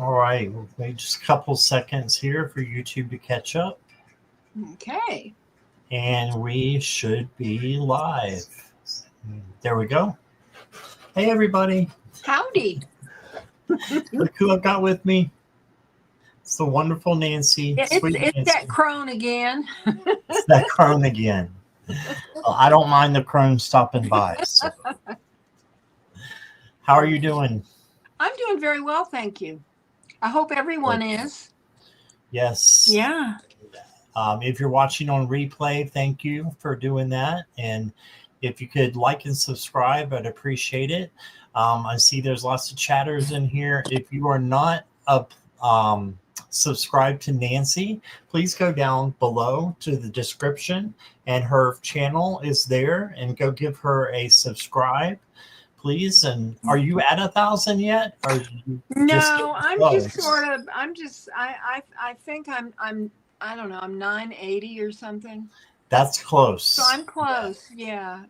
All right, we'll wait just a couple seconds here for YouTube to catch up. Okay. And we should be live. There we go. Hey, everybody. Howdy. Look who I've got with me. It's the wonderful Nancy. It's Nancy. that crone again. It's that crone again. Well, I don't mind the crone stopping by. So. How are you doing? I'm doing very well, thank you. I hope everyone is. Yes. Yeah. If you're watching on replay, thank you for doing that. And if you could like and subscribe, I'd appreciate it. I see there's lots of chatters in here. If you are not subscribed to Nancy, please go down below to the description, and her channel is there, and go give her a subscribe, please. And are you at 1,000 yet? Or no, I think I'm I don't know, I'm 980 or something. That's close. So I'm close. Yeah.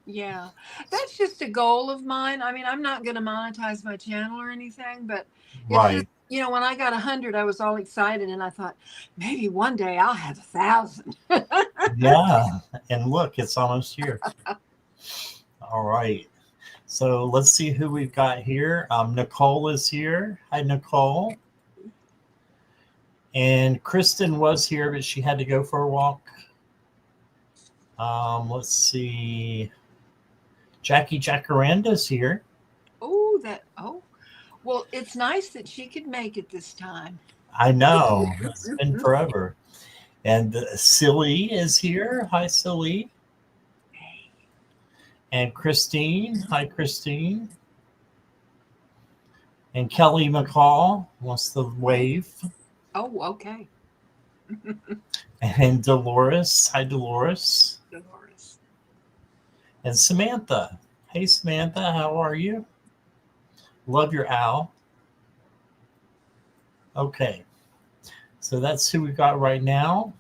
That's just a goal of mine. I mean, I'm not going to monetize my channel or anything, but right. Just, when I got 100, I was all excited, and I thought maybe one day I'll have 1,000. Yeah, and look, it's almost here. All right. So let's see who we've got here. Nicole is here. Hi, Nicole. And Kristen was here, but she had to go for a walk. Let's see. Jackie Jacaranda's here. Well, it's nice that she could make it this time. I know. It's been forever. And Silly is here. Hi, Silly. And Christine. Hi, Christine. And Kelly McCall wants to wave. Oh, okay. And Dolores. Hi, Dolores. And Samantha. Hey, Samantha, how are you? Love your owl. Okay. So that's who we got right now.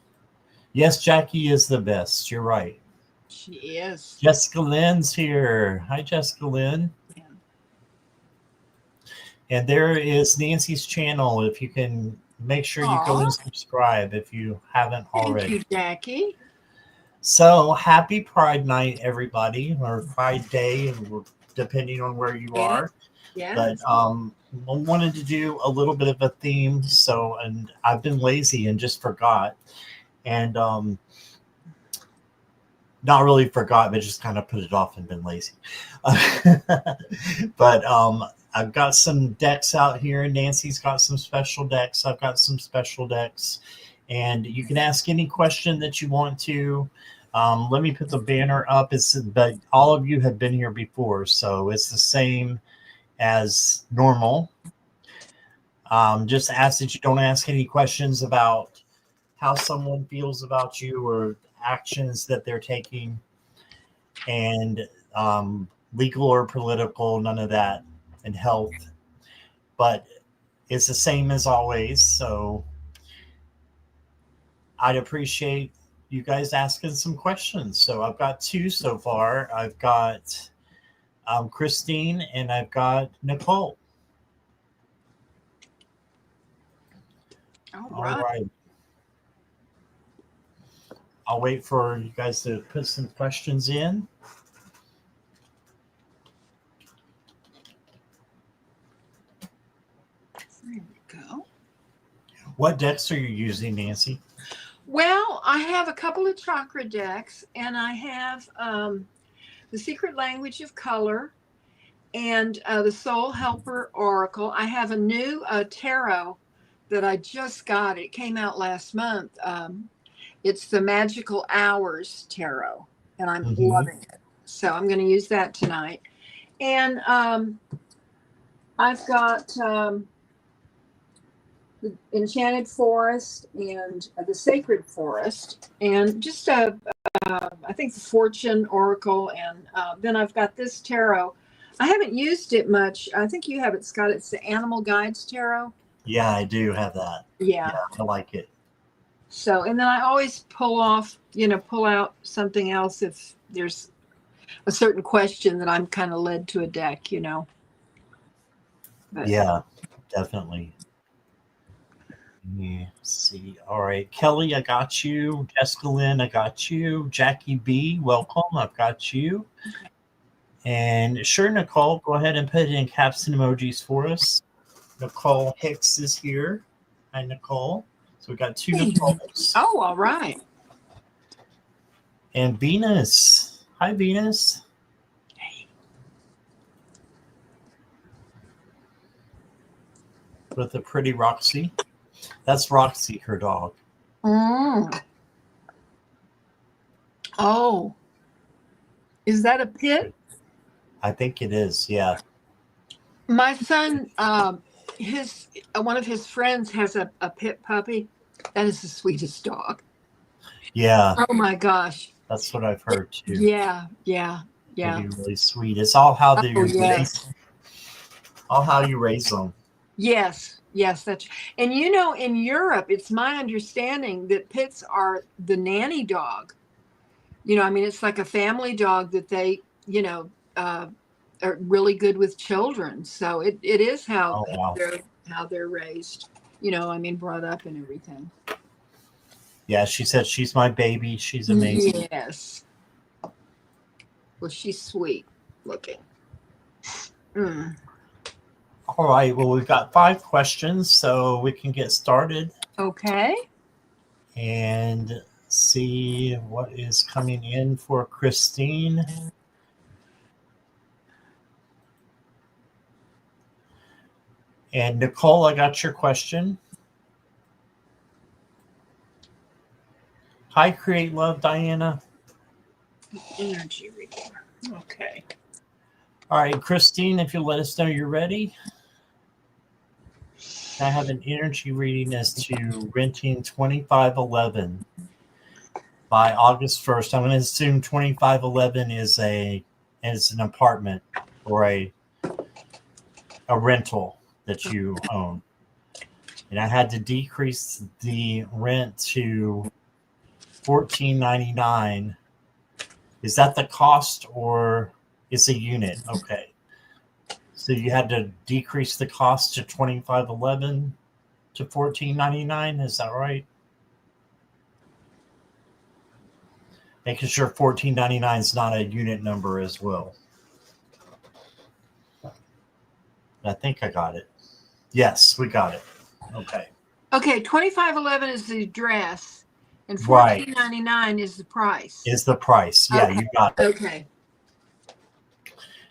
Yes, Jackie is the best. You're right. She is. Jessica Lynn's here. Hi, Jessica Lynn. Yeah. And there is Nancy's channel. If you can make sure you go and subscribe if you haven't already. Thank you, Jackie. So happy Pride Night, everybody, or Pride Day, depending on where you are. Yeah. But I wanted to do a little bit of a theme. And I've been lazy and just forgot. And not really forgot, but just kind of put it off and been lazy. But I've got some decks out here. Nancy's got some special decks. I've got some special decks. And you can ask any question that you want to. Let me put the banner up. But all of you have been here before, so it's the same as normal. Just ask that you don't ask any questions about how someone feels about you or actions that they're taking, and legal or political, none of that, and health. But it's the same as always, so I'd appreciate you guys asking some questions. So I've got two so far. I've got Christine and I've got Nicole. All right. I'll wait for you guys to put some questions in. There we go. What decks are you using, Nancy? Well, I have a couple of chakra decks, and I have the Secret Language of Color and the Soul Helper Oracle. I have a new tarot that I just got. It came out last month. It's the Magical Hours Tarot, and I'm loving it. So I'm going to use that tonight. And I've got the Enchanted Forest and the Sacred Forest, and just I think the Fortune Oracle, and then I've got this tarot. I haven't used it much. I think you have it, Scott. It's the Animal Guides Tarot. Yeah, I do have that. Yeah, I like it. So, and then I always pull out something else if there's a certain question that I'm kind of led to a deck, But, yeah, definitely. Let me see. All right, Kelly, I got you. Jessica Lynn, I got you. Jackie B, welcome. I've got you. And sure, Nicole, go ahead and put it in caps and emojis for us. Nicole Hicks is here. Hi, Nicole. So we got two Nicoles. Oh, all right. And Venus. Hi, Venus. With a pretty Roxy. That's Roxy, her dog. Mm. Oh, is that a pit? I think it is, yeah. My son, his one of his friends has a pit puppy. That is the sweetest dog. Yeah, Oh my gosh. that's what I've heard too. Yeah, yeah, yeah. They'd be really sweet. It's all how they Oh yes. all how you raise them. Yes, yes, that's and you know in Europe it's my understanding that pits are the nanny dog. You know, I mean it's like a family dog that they, are really good with children. So it is Oh wow. how they're raised. You know, I mean brought up and everything. Yeah, she said she's my baby. She's amazing. Yes. Well, she's sweet looking. Mm. All right. Well, we've got 5 questions, so we can get started Okay. and see what is coming in for Christine. And Nicole, I got your question. Hi, Create Love, Diana. Energy reading. Okay. All right, Christine, if you'll let us know you're ready. I have an energy reading as to renting 2511 by August 1st. I'm going to assume 2511 is an apartment or a rental that you own. And I had to decrease the rent to $14.99. Is that the cost or it's a unit? Okay. So you had to decrease the cost to $25.11 to $14.99. Is that right? Making sure $14.99 is not a unit number as well. I think I got it. Yes, we got it. Okay. Okay, 2511 is the address and Right. $14.99 is the price. Is the price. Yeah, Okay. you got it. Okay.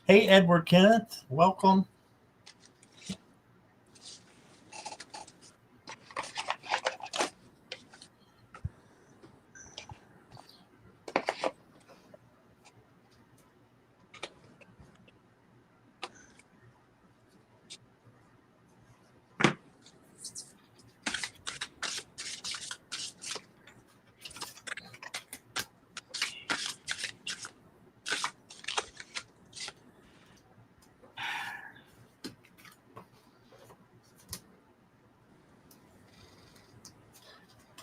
Hey, Edward Kenneth. Welcome.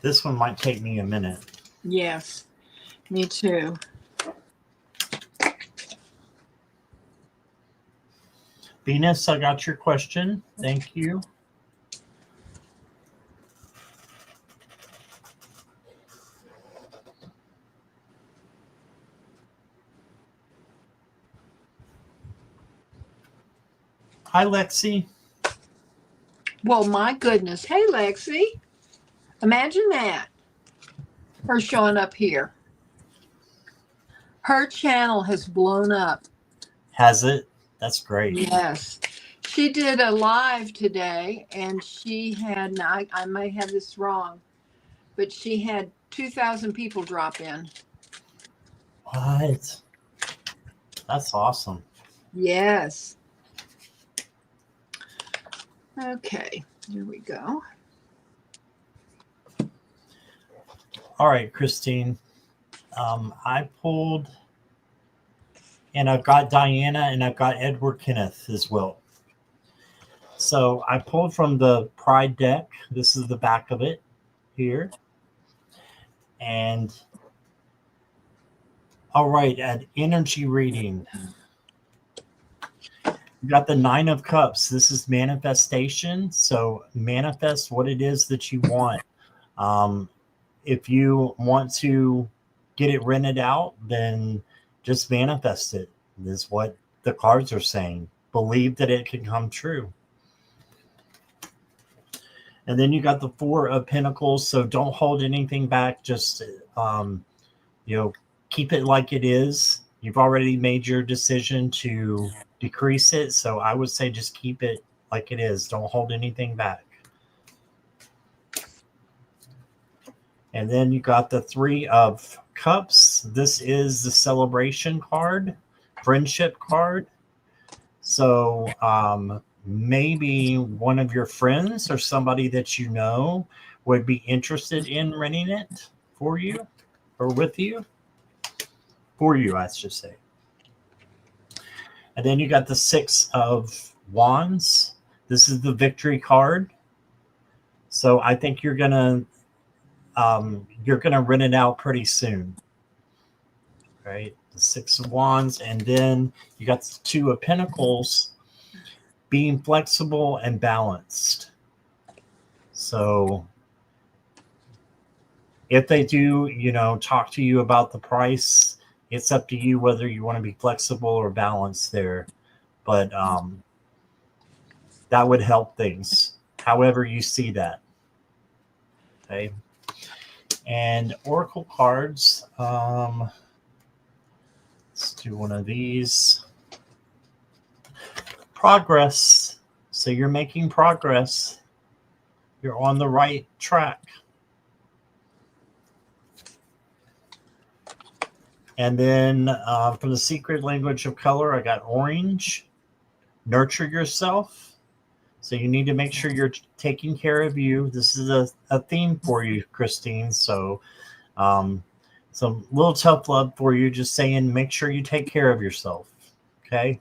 This one might take me a minute. Yes, me too. Venus, I got your question. Thank you. Hi, Lexi. Well, my goodness. Hey, Lexi. Imagine that. Her showing up here. Her channel has blown up. Has it? That's great. Yes. She did a live today and she had, now I may have this wrong, but she had 2,000 people drop in. What? That's awesome. Yes. Okay, here we go. All right, Christine. I pulled, and I've got Diana, and I've got Edward Kenneth as well. So I pulled from the Pride deck. This is the back of it here. And all right, an energy reading. You got the Nine of Cups. This is manifestation. So manifest what it is that you want. Um, if you want to get it rented out, then just manifest it, is what the cards are saying. Believe that it can come true. And then you got the Four of Pentacles. So don't hold anything back. Just, you know, keep it like it is. You've already made your decision to decrease it. So I would say just keep it like it is. Don't hold anything back. And then you got the Three of Cups. This is the celebration card, friendship card. So maybe one of your friends or somebody that you know would be interested in renting it for you or with you. For you, I should say. And then you got the Six of Wands. This is the victory card. So I think you're gonna rent it out pretty soon. Right? The Six of Wands, and then you got the Two of Pentacles, being flexible and balanced. So if they do, talk to you about the price, it's up to you whether you want to be flexible or balanced there. But that would help things, however you see that. Okay. And Oracle cards. Let's do one of these. Progress. So you're making progress. You're on the right track. And then for the secret language of color, I got orange. Nurture yourself. So you need to make sure you're taking care of you. This is a theme for you, Christine. So some little tough love for you, just saying make sure you take care of yourself. Okay?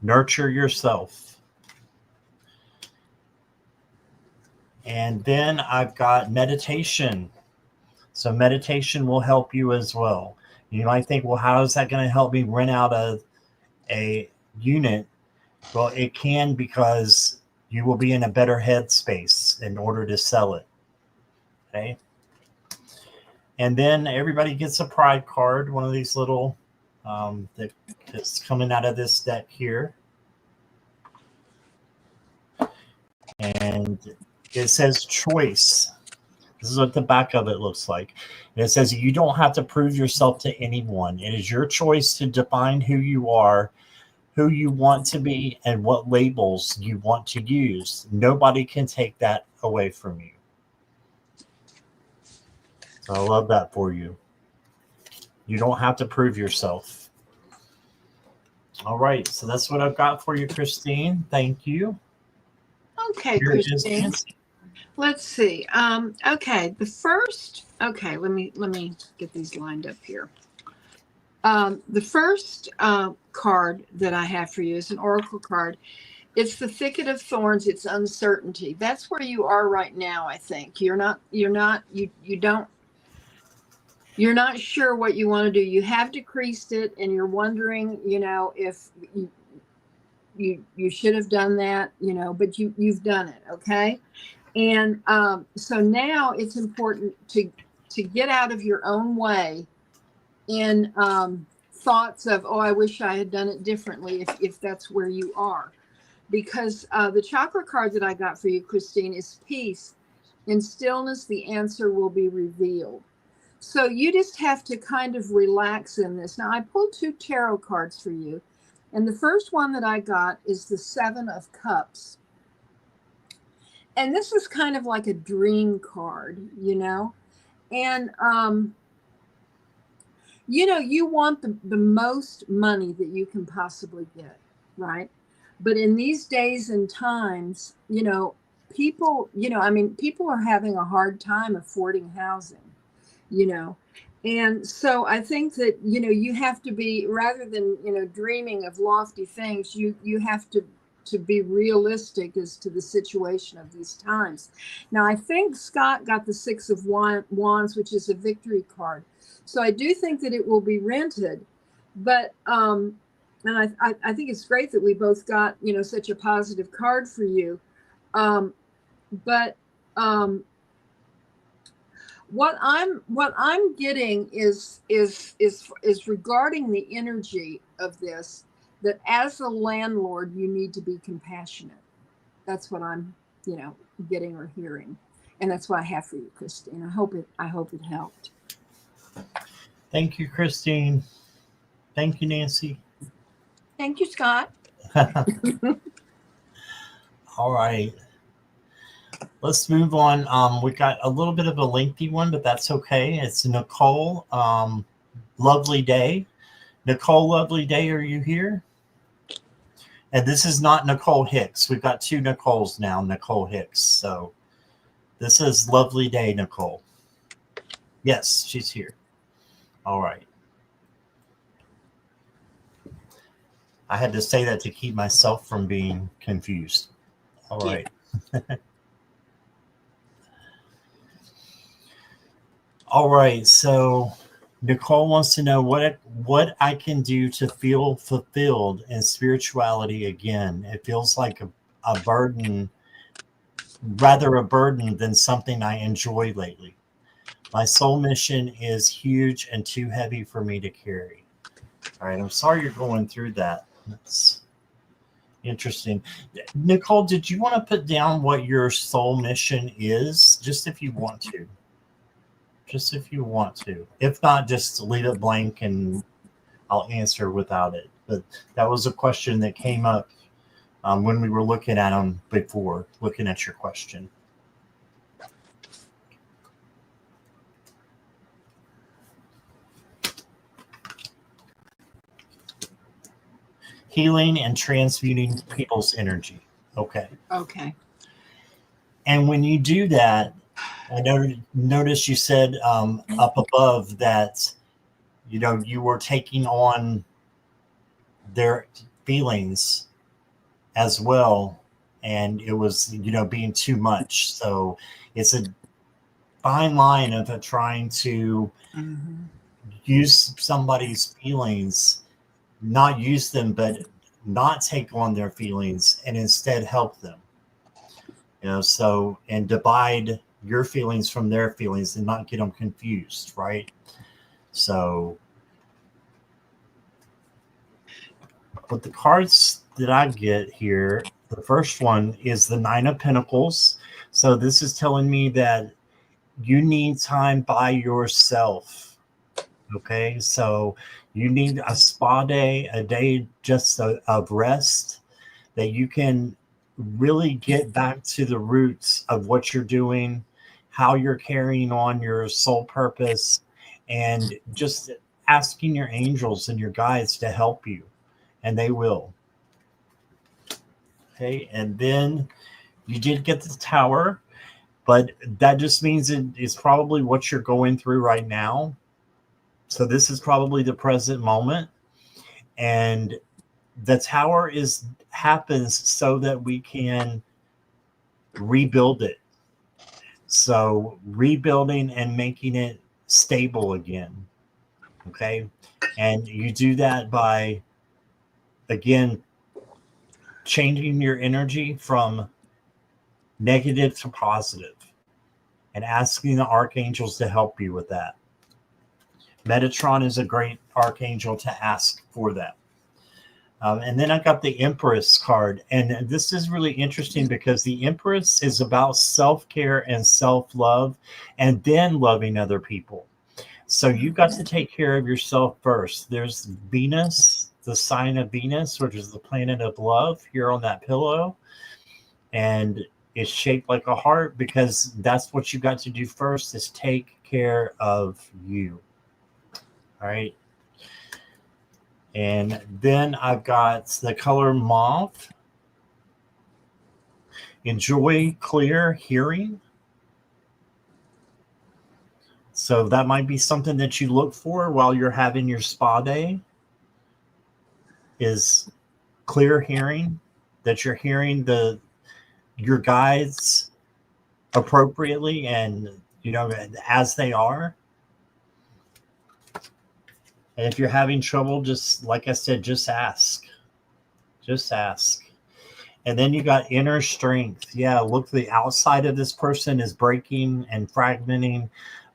Nurture yourself. And then I've got meditation. So meditation will help you as well. You might think, well, how is that going to help me rent out a unit? Well, it can, because you will be in a better headspace in order to sell it. Okay. And then everybody gets a pride card, one of these little that's coming out of this deck here. And it says choice. This is what the back of it looks like. And it says you don't have to prove yourself to anyone. It is your choice to define who you are, who you want to be, and what labels you want to use. Nobody can take that away from you. So I love that for you. You don't have to prove yourself. All right, so that's what I've got for you, Christine. Thank you. Okay, Here Christine. Let's see. Okay, the first. Okay, let me get these lined up here. The first card that I have for you is an oracle card. It's the thicket of thorns. It's uncertainty. That's where you are right now. I think you're not sure what you want to do. You have decreased it, and you're wondering, if you should have done that, but you've done it. Okay. And so now it's important to get out of your own way in thoughts of, oh, I wish I had done it differently, if that's where you are. Because the chakra card that I got for you, Christine, is peace. In stillness, the answer will be revealed. So you just have to kind of relax in this. Now, I pulled 2 tarot cards for you. And the first one that I got is the Seven of Cups. And this is kind of like a dream card, and you want the most money that you can possibly get, right? But in these days and times, people are having a hard time affording housing, and so I think that you have to be, rather than dreaming of lofty things, you have to be realistic as to the situation of these times. Now, I think Scott got the Six of Wands, which is a victory card. So I do think that it will be rented, but and I think it's great that we both got, such a positive card for you. But what I'm getting is regarding the energy of this, that as a landlord you need to be compassionate. That's what I'm, getting or hearing. And that's what I have for you, Christine. I hope it helped. Thank you, Christine. Thank you, Nancy. Thank you, Scott. All right. Let's move on. We got a little bit of a lengthy one, but that's okay. It's Nicole. Lovely day. Nicole, lovely day. Are you here? And this is not Nicole Hicks. We've got two Nicoles now, Nicole Hicks. So this is lovely day, Nicole. Yes, she's here. All right. I had to say that to keep myself from being confused. All right. All right. So Nicole wants to know what I can do to feel fulfilled in spirituality again. It feels like a burden, rather a burden than something I enjoy lately. My soul mission is huge and too heavy for me to carry. All right. I'm sorry you're going through that. That's interesting. Nicole, did you want to put down what your soul mission is? Just if you want to. Just if you want to. If not, just leave it blank and I'll answer without it. But that was a question that came up when we were looking at them before, looking at your question. Healing and transmuting people's energy. Okay. Okay. And when you do that, I noticed you said up above that, you were taking on their feelings as well. And it was, being too much. So it's a fine line of trying to use somebody's feelings, not use them, but not take on their feelings and instead help them. So, and divide your feelings from their feelings and not get them confused, right? So, but the cards that I get here, the first one is the Nine of Pentacles. So this is telling me that you need time by yourself. Okay, so you need a spa day, a day just of rest, that you can really get back to the roots of what you're doing, how you're carrying on your soul purpose, and just asking your angels and your guides to help you, and they will. Okay, and then you did get the Tower, but that just means it's probably what you're going through right now. So this is probably the present moment, and the Tower happens so that we can rebuild it. So rebuilding and making it stable again. Okay. And you do that by, again, changing your energy from negative to positive and asking the archangels to help you with that. Metatron is a great archangel to ask for that. And then I got the Empress card. And this is really interesting because the Empress is about self-care and self-love and then loving other people. So you got to take care of yourself first. There's Venus, the sign of Venus, which is the planet of love here on that pillow. And it's shaped like a heart because that's what you got to do first, is take care of you. All right. And then I've got the color mauve. Enjoy clear hearing. So that might be something that you look for while you're having your spa day, is clear hearing, that you're hearing your guides appropriately and, as they are. And if you're having trouble, just like I said, just ask. Just ask. And then you got inner strength. Yeah, look, the outside of this person is breaking and fragmenting,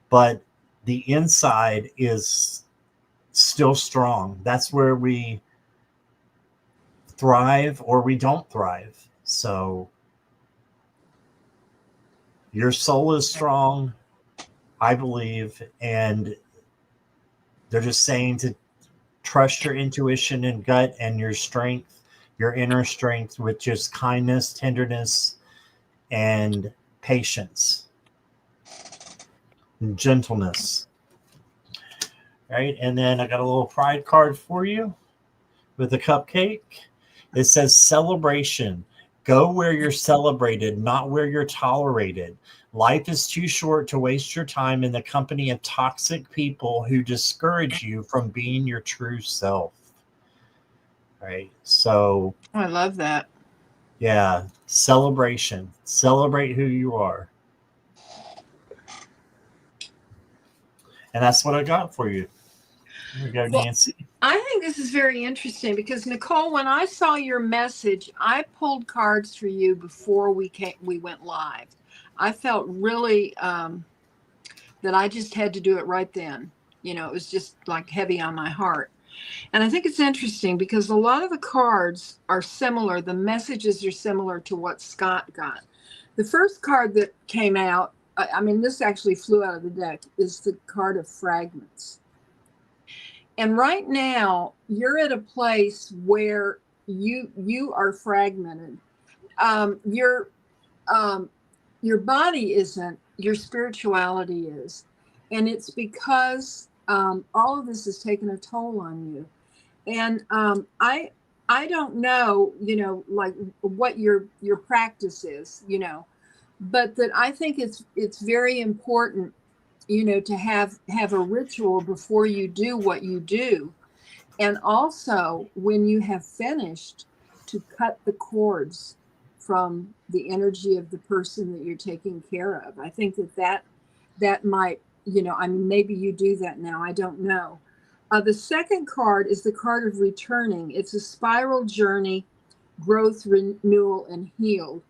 but the inside is still strong. That's where we thrive or we don't thrive. So your soul is strong, I believe, and they're just saying to trust your intuition and gut and your strength, your inner strength, with just kindness, tenderness, and patience and gentleness. Right. And then I got a little pride card for you with a cupcake. It says celebration. Go where you're celebrated, not where you're tolerated. Life is too short to waste your time in the company of toxic people who discourage you from being your true self. Right. So, I love that. yeah, celebration. Celebrate who you are. And that's what I got for you. Here we go, Well, Nancy. I think this is very interesting because Nicole, when I saw your message, I pulled cards for you before we went live. I felt really that I just had to do it right then. It was just like heavy on my heart. And I think it's interesting because a lot of the cards are similar. The messages are similar to what Scott got. The first card that came out, I mean, this actually flew out of the deck, is the card of fragments. And right now, you're at a place where you are fragmented. Um, your your body isn't. Your spirituality is, and it's because all of this has taken a toll on you. And I don't know, like what your practice is, but that I think it's very important, to have a ritual before you do what you do. And also when you have finished, to cut the cords from the energy of the person that you're taking care of. I think that might, I mean, maybe you do that now. I don't know. The second card is the card of returning. It's a spiral journey, growth, renewal, and healed.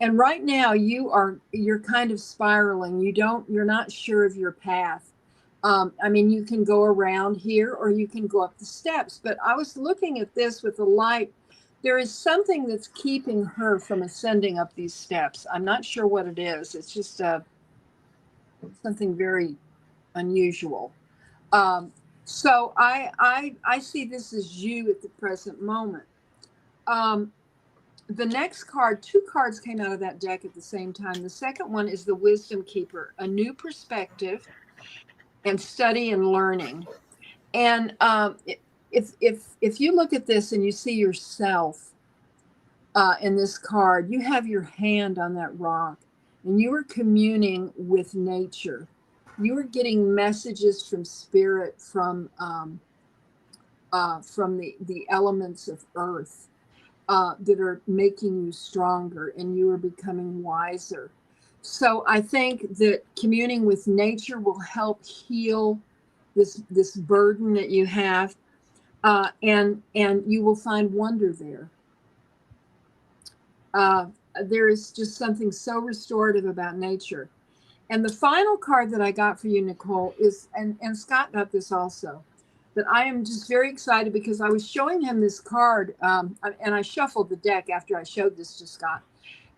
And right now you're kind of spiraling. You're not sure of your path. I mean, you can go around here or you can go up the steps. But I was looking at this with the light. There is something that's keeping her from ascending up these steps. I'm not sure what it is. It's just something very unusual. So I see this as you at the present moment. The next card, two cards came out of that deck at the same time. The second one is the Wisdom Keeper, a new perspective and study and learning. And if you look at this and you see yourself in this card, you have your hand on that rock, and you are communing with nature. You are getting messages from spirit, from the elements of earth that are making you stronger, and you are becoming wiser. So I think that communing with nature will help heal this burden that you have, and you will find wonder there. There is just something so restorative about nature. And the final card that I got for you, Nicole, is, and Scott got this also, that I am just very excited because I was showing him this card, and I shuffled the deck after I showed this to Scott.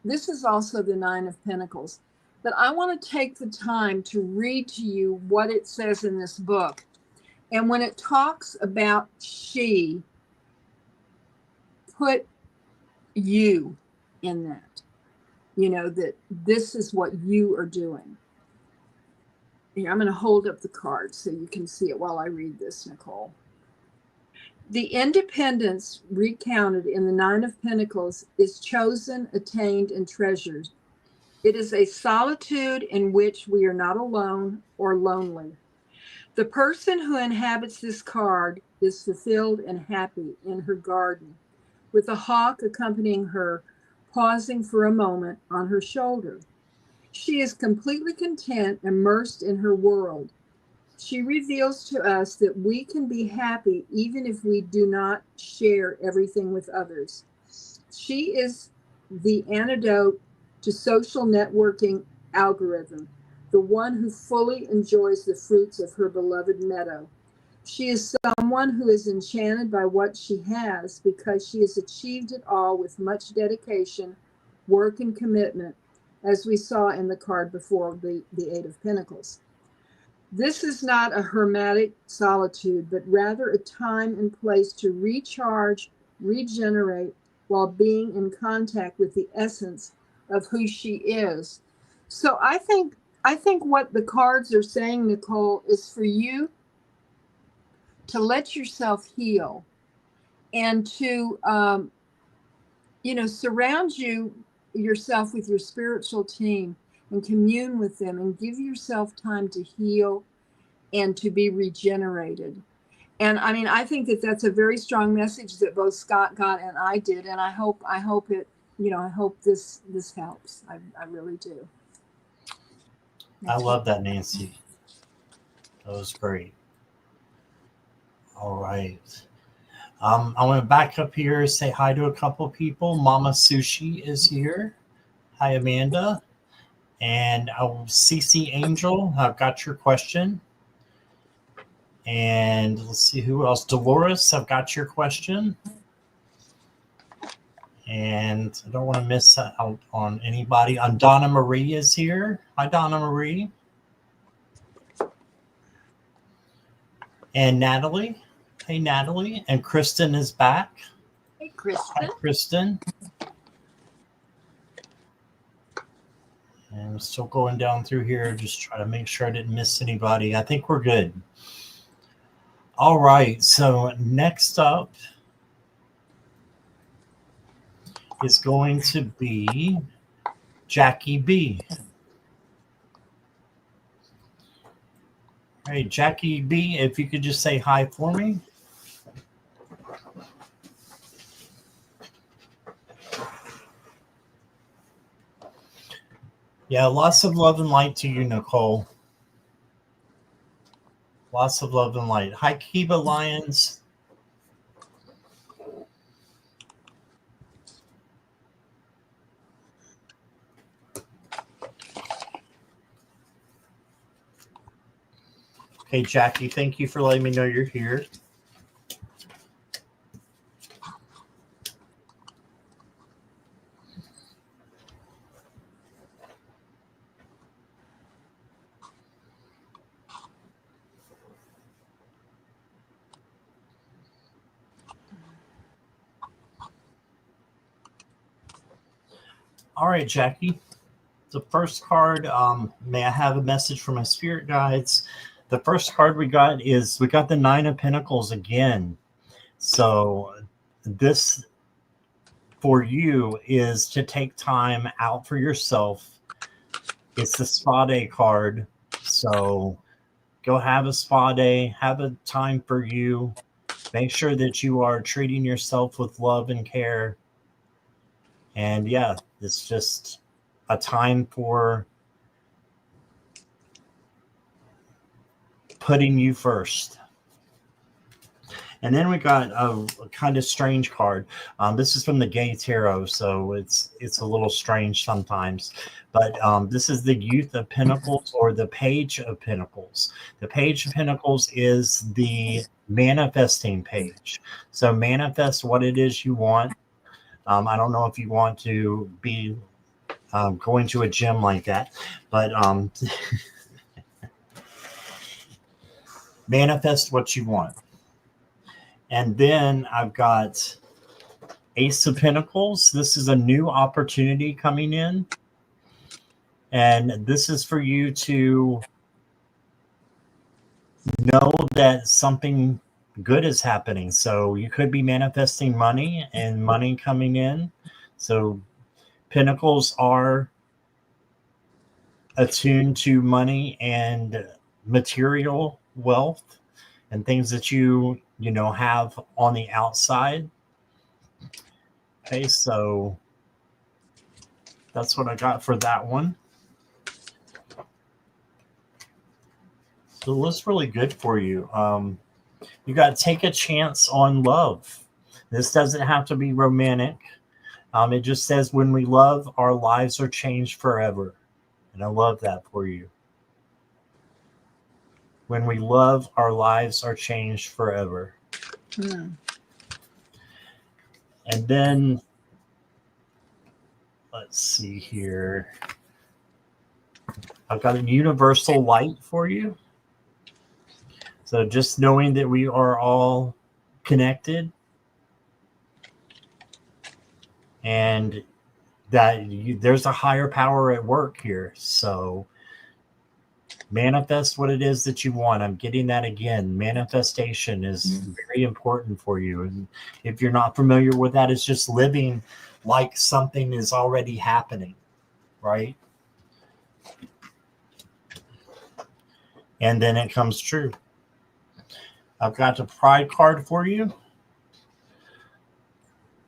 This is also the Nine of Pentacles. But I want to take the time to read to you what it says in this book. And when it talks about she, put you in that, that this is what you are doing. Here, I'm going to hold up the card so you can see it while I read this, Nicole. The independence recounted in the Nine of Pentacles is chosen, attained, and treasured. It is a solitude in which we are not alone or lonely. The person who inhabits this card is fulfilled and happy in her garden, with a hawk accompanying her, pausing for a moment on her shoulder. She is completely content, immersed in her world. She reveals to us that we can be happy even if we do not share everything with others. She is the antidote to social networking algorithm, the one who fully enjoys the fruits of her beloved meadow. She is someone who is enchanted by what she has because she has achieved it all with much dedication, work, and commitment, as we saw in the card before the Eight of Pentacles. This is not a hermetic solitude, but rather a time and place to recharge, regenerate, while being in contact with the essence of who she is. So I think what the cards are saying, Nicole, is for you to let yourself heal and to surround yourself with your spiritual team and commune with them and give yourself time to heal and to be regenerated. And I mean, I think that that's a very strong message that both Scott got and I did, and I hope it, I hope this helps. I really do. I love that, Nancy. That was great. All right. I want to back up here, say hi to a couple people. Mama Sushi is here. Hi, Amanda. And CC Angel, I've got your question. And let's see who else. Dolores, I've got your question. And I don't want to miss out on anybody. Donna Marie is here. Hi, Donna Marie. And Natalie. Hey, Natalie. And Kristen is back. Hey, Kristen. Hi, Kristen. And I'm still going down through here, just trying to make sure I didn't miss anybody. I think we're good. All right. So next up is going to be Jackie B. All right, Jackie B, if you could just say hi for me. Yeah, lots of love and light to you, Nicole. Lots of love and light. Hi, Kiba Lions. Okay, Jackie, thank you for letting me know you're here. All right, Jackie. The first card, may I have a message from my spirit guides? The first card we got the Nine of Pentacles again. So this for you is to take time out for yourself. It's the spa day card. So go have a spa day, have a time for you. Make sure that you are treating yourself with love and care. And yeah, it's just a time for putting you first. And then we got a kind of strange card. This is from the Gay Tarot, so it's a little strange sometimes. But this is the Youth of Pentacles, or the Page of Pentacles. The Page of Pentacles is the manifesting page. So manifest what it is you want. I don't know if you want to be going to a gym like that, but manifest what you want. And then I've got Ace of Pentacles. This is a new opportunity coming in. And this is for you to know that something good is happening. So you could be manifesting money and money coming in. So Pentacles are attuned to money and material wealth and things that you have on the outside. Okay, so that's what I got for that one. So it looks really good for you. You got to take a chance on love. This doesn't have to be romantic. It just says when we love, our lives are changed forever. And I love that for you. When we love, our lives are changed forever. Hmm. And then, let's see here. I've got a universal light for you. So just knowing that we are all connected and that there's a higher power at work here. So manifest what it is that you want. I'm getting that again. Manifestation is very important for you. And if you're not familiar with that, it's just living like something is already happening, right? And then it comes true. I've got the pride card for you.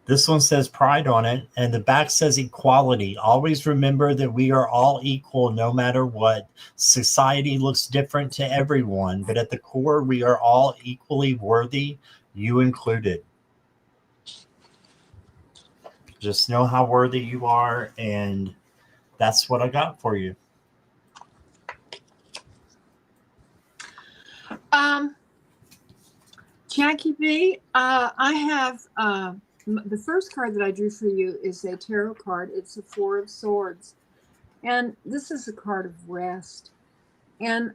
This one says pride on it, and the back says equality. Always remember that we are all equal no matter what. Society looks different to everyone, but at the core, we are all equally worthy, you included. Just know how worthy you are, and that's what I got for you. Jackie B, I have the first card that I drew for you is a tarot card. It's a Four of Swords, and this is a card of rest. And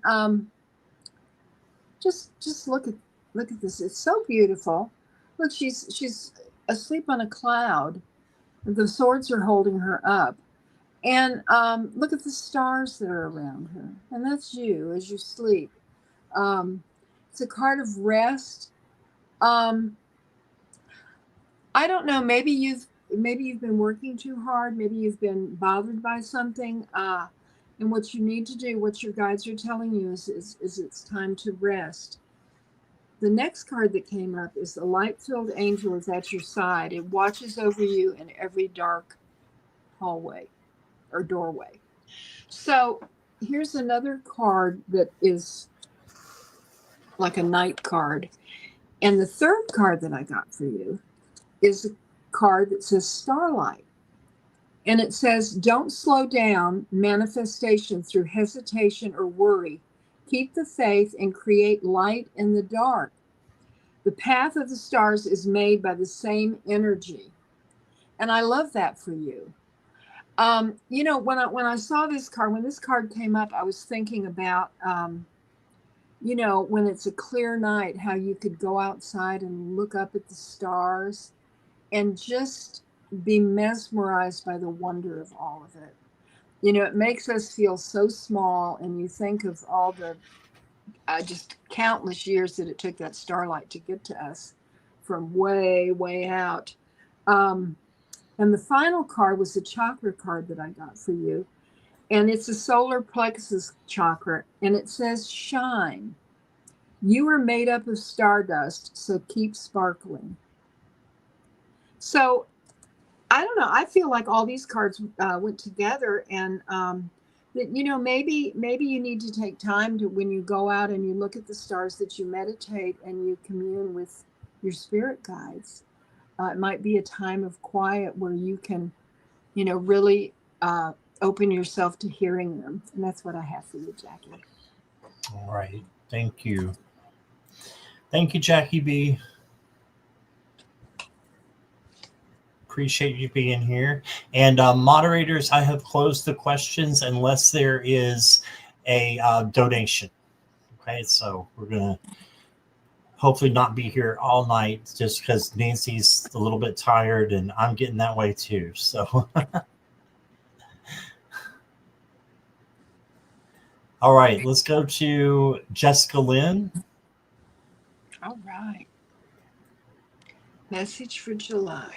just look at this. It's so beautiful. Look, she's asleep on a cloud. The swords are holding her up, and look at the stars that are around her, and that's you as you sleep. It's a card of rest. Um, I don't know. Maybe you've been working too hard. Maybe you've been bothered by something. And what you need to do, what your guides are telling you, is it's time to rest. The next card that came up is the light-filled angel is at your side. It watches over you in every dark hallway or doorway. So here's another card that is like a night card. And the third card that I got for you is a card that says Starlight. And it says, don't slow down manifestation through hesitation or worry. Keep the faith and create light in the dark. The path of the stars is made by the same energy. And I love that for you. When I saw this card, when this card came up, I was thinking about, when it's a clear night, how you could go outside and look up at the stars and just be mesmerized by the wonder of all of it. It makes us feel so small, and you think of all the just countless years that it took that starlight to get to us from way, way out. And the final card was the chakra card that I got for you. And it's a solar plexus chakra, and it says, shine. You are made up of stardust, so keep sparkling. So I don't know. I feel like all these cards went together, and that maybe you need to take time to, when you go out and you look at the stars, that you meditate and you commune with your spirit guides. It might be a time of quiet where you can, really open yourself to hearing them, and that's what I have for you, Jackie. All right. Thank you. Thank you, Jackie B. Appreciate you being here. And moderators, I have closed the questions unless there is a donation. Okay, so we're going to hopefully not be here all night just because Nancy's a little bit tired and I'm getting that way too. So, all right, let's go to Jessica Lynn. All right. Message for July.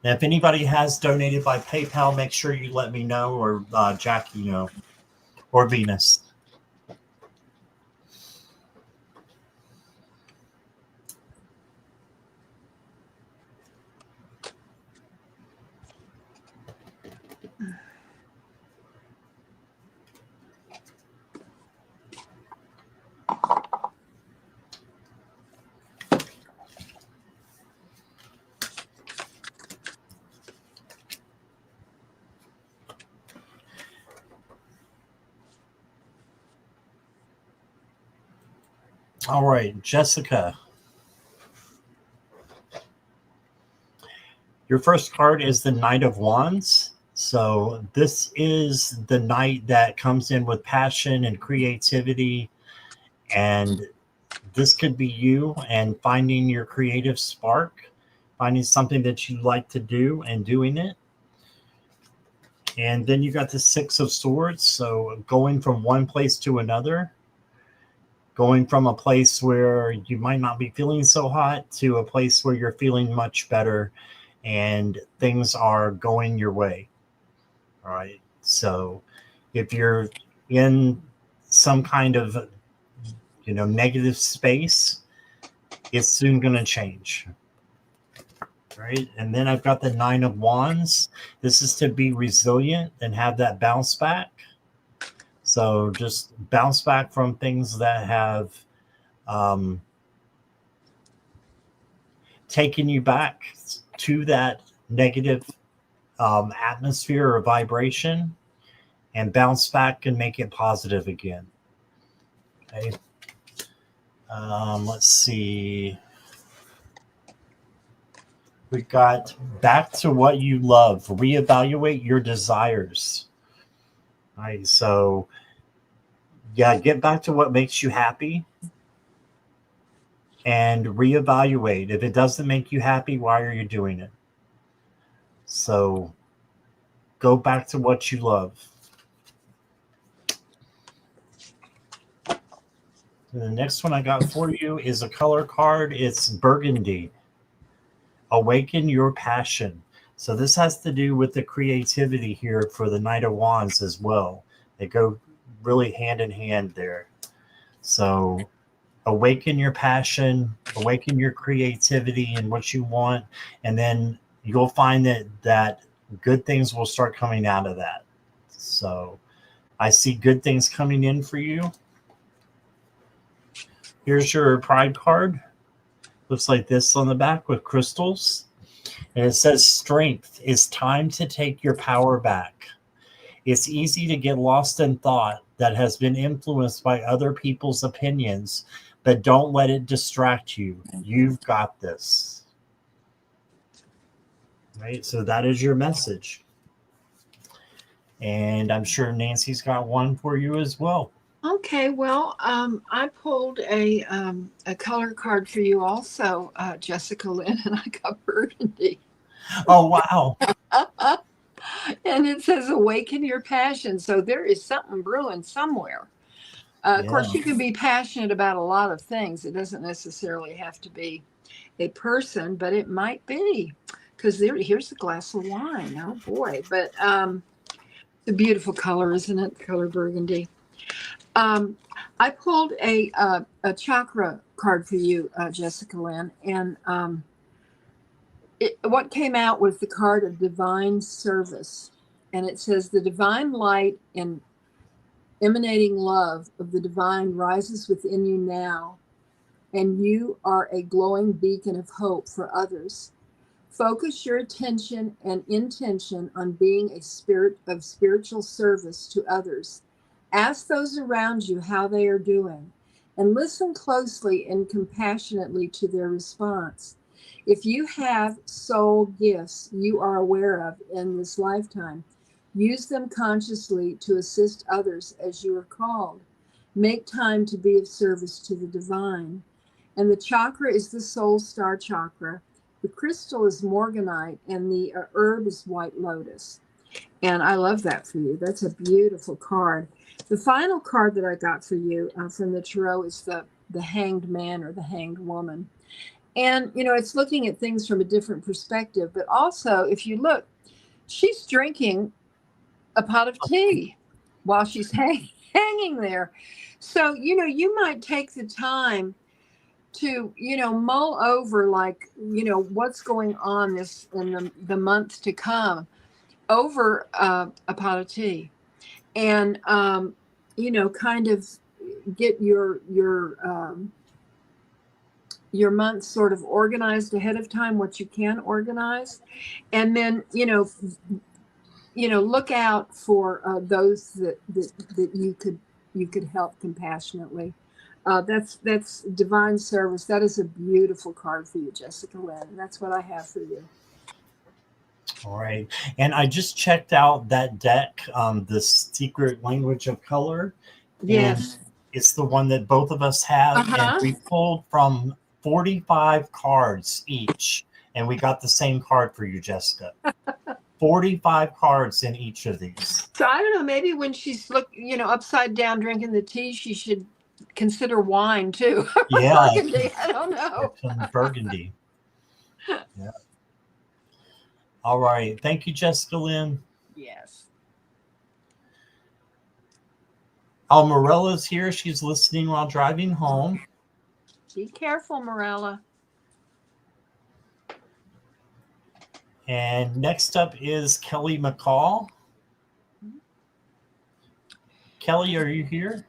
Now, if anybody has donated by PayPal, make sure you let me know, or Jackie know, or Venus. All right, Jessica. Your first card is the Knight of Wands. So this is the knight that comes in with passion and creativity, and this could be you and finding your creative spark, finding something that you like to do and doing it. And then you got the Six of Swords, so going from one place to another, going from a place where you might not be feeling so hot to a place where you're feeling much better and things are going your way. All right. So if you're in some kind of, negative space, it's soon going to change. Right. And then I've got the Nine of Wands. This is to be resilient and have that bounce back. So just bounce back from things that have taken you back to that negative atmosphere or vibration, and bounce back and make it positive again. Okay. Let's see. We got back to what you love. Reevaluate your desires. All right. So, yeah, get back to what makes you happy and reevaluate. If it doesn't make you happy, why are you doing it? So, go back to what you love. And the next one I got for you is a color card. It's burgundy. Awaken your passion. So this has to do with the creativity here for the Knight of Wands as well. They go really hand in hand there. So awaken your passion, awaken your creativity and what you want, and then you'll find that good things will start coming out of that. So I see good things coming in for you. Here's your pride card. Looks like this on the back with crystals. And it says strength. It's time to take your power back. It's easy to get lost in thought that has been influenced by other people's opinions, but don't let it distract you. You've got this. Right? So that is your message. And I'm sure Nancy's got one for you as well. Okay, well, I pulled a color card for you also, Jessica Lynn, and I got burgundy. Oh, wow. And it says awaken your passion. So there is something brewing somewhere. Of course, you can be passionate about a lot of things. It doesn't necessarily have to be a person, but it might be. Because here's a glass of wine. Oh, boy. But it's a beautiful color, isn't it? The color burgundy. I pulled a chakra card for you, Jessica Lynn, and what came out was the card of divine service, and it says the divine light and emanating love of the divine rises within you now, and you are a glowing beacon of hope for others. Focus your attention and intention on being a spirit of spiritual service to others. Ask those around you how they are doing, and listen closely and compassionately to their response. If you have soul gifts you are aware of in this lifetime, use them consciously to assist others as you are called. Make time to be of service to the divine. And the chakra is the soul star chakra. The crystal is morganite, and the herb is white lotus. And I love that for you. That's a beautiful card. The final card that I got for you from the tarot is the hanged man or the hanged woman. And, it's looking at things from a different perspective. But also, if you look, she's drinking a pot of tea while she's hanging there. So, you might take the time to, mull over, like, what's going on in the months to come over a pot of tea. And, kind of get your month sort of organized ahead of time, what you can organize. And then, look out for those that you could help compassionately. That's divine service. That is a beautiful card for you, Jessica Lynn. And that's what I have for you. All right. And I just checked out that deck, the Secret Language of Color, and Yes. it's the one that both of us have. And Uh-huh. we pulled from 45 cards each, and we got the same card for you, Jessica. 45 cards in each of these. So I don't know, maybe when she's upside down drinking the tea, she should consider wine too. Yeah, Burgundy. I don't get know. some burgundy. Yeah. All right. Thank you, Jessica Lynn. Yes. Morella's here. She's listening while driving home. Be careful, Morella. And next up is Kelly McCall. Kelly, are you here?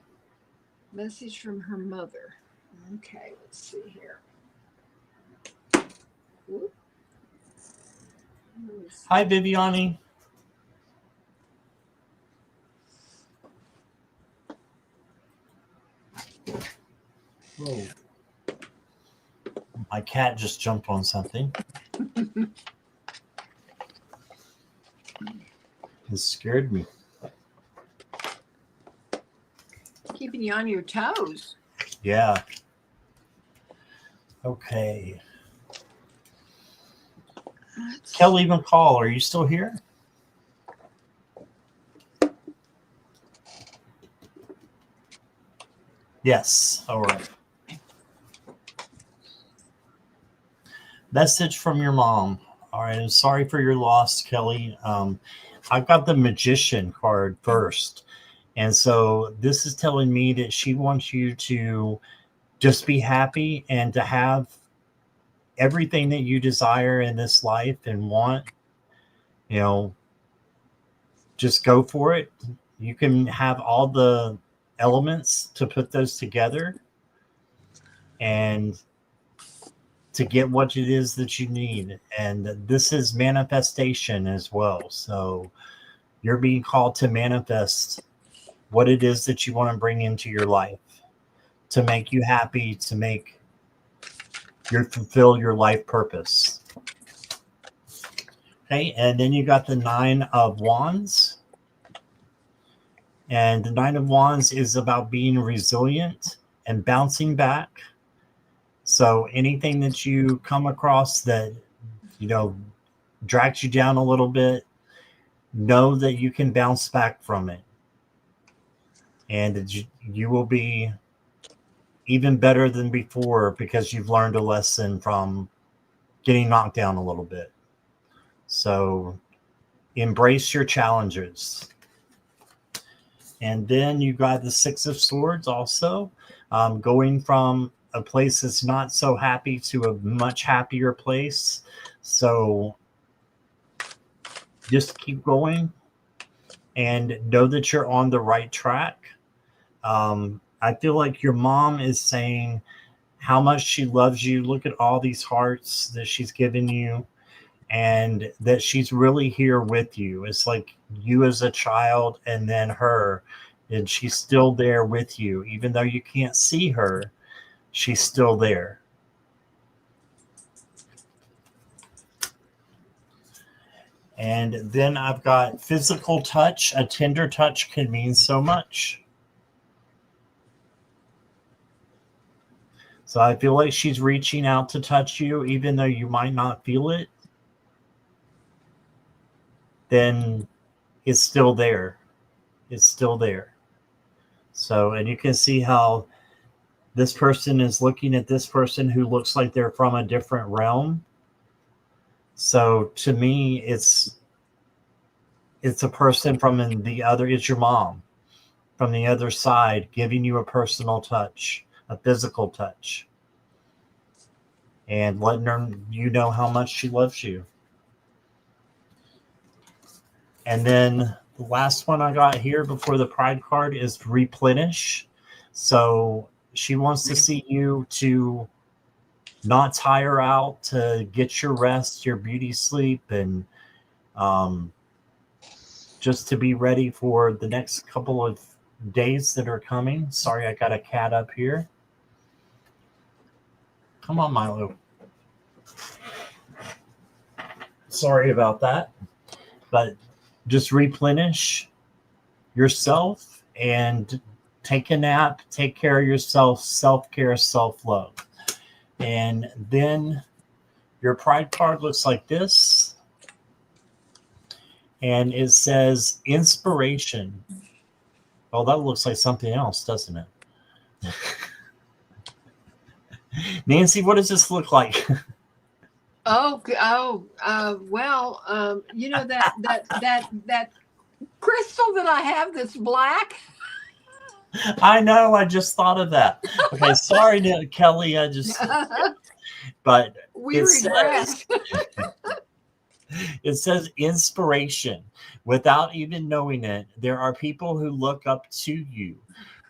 Message from her mother. Okay, let's see here. Whoop. Hi, Viviani. Whoa. My cat just jumped on something. It scared me. Keeping you on your toes. Yeah. Okay. Kelly McCall, are you still here? Yes. All right. Message from your mom. All right. I'm sorry for your loss, Kelly. I've got the Magician card first. And so this is telling me that she wants you to just be happy and to have everything that you desire in this life and want, just go for it. You can have all the elements to put those together and to get what it is that you need. And this is manifestation as well. So you're being called to manifest what it is that you want to bring into your life to make you happy, to make you fulfill your life purpose. Okay, and then you got the Nine of Wands. And the Nine of Wands is about being resilient and bouncing back. So anything that you come across that, drags you down a little bit, know that you can bounce back from it. And you will be even better than before because you've learned a lesson from getting knocked down a little bit. So embrace your challenges. And then you got the Six of Swords also, going from a place that's not so happy to a much happier place. So just keep going and know that you're on the right track. I feel like your mom is saying how much she loves you. Look at all these hearts that she's given you and that she's really here with you. It's like you as a child and then her, and she's still there with you. Even though you can't see her, she's still there. And then I've got physical touch. A tender touch can mean so much. So I feel like she's reaching out to touch you, even though you might not feel it. Then it's still there. It's still there. So, and you can see how this person is looking at this person who looks like they're from a different realm. So to me, it's a person from the other, it's your mom from the other side giving you a personal touch, a physical touch, and letting her know how much she loves you. And then the last one I got here before the Pride card is replenish. So she wants to see you to not tire out, to get your rest, your beauty sleep, and just to be ready for the next couple of days that are coming. Sorry, I got a cat up here. Come on, Milo. Sorry about that. But just replenish yourself and take a nap, take care of yourself, self-care, self-love. And then your pride card looks like this. And it says inspiration. Oh, that looks like something else, doesn't it? Nancy, what does this look like? Well, you know that crystal that I have that's black. I know, I just thought of that. Okay, sorry, Kelly. But We regret. It says inspiration. Without even knowing it, there are people who look up to you.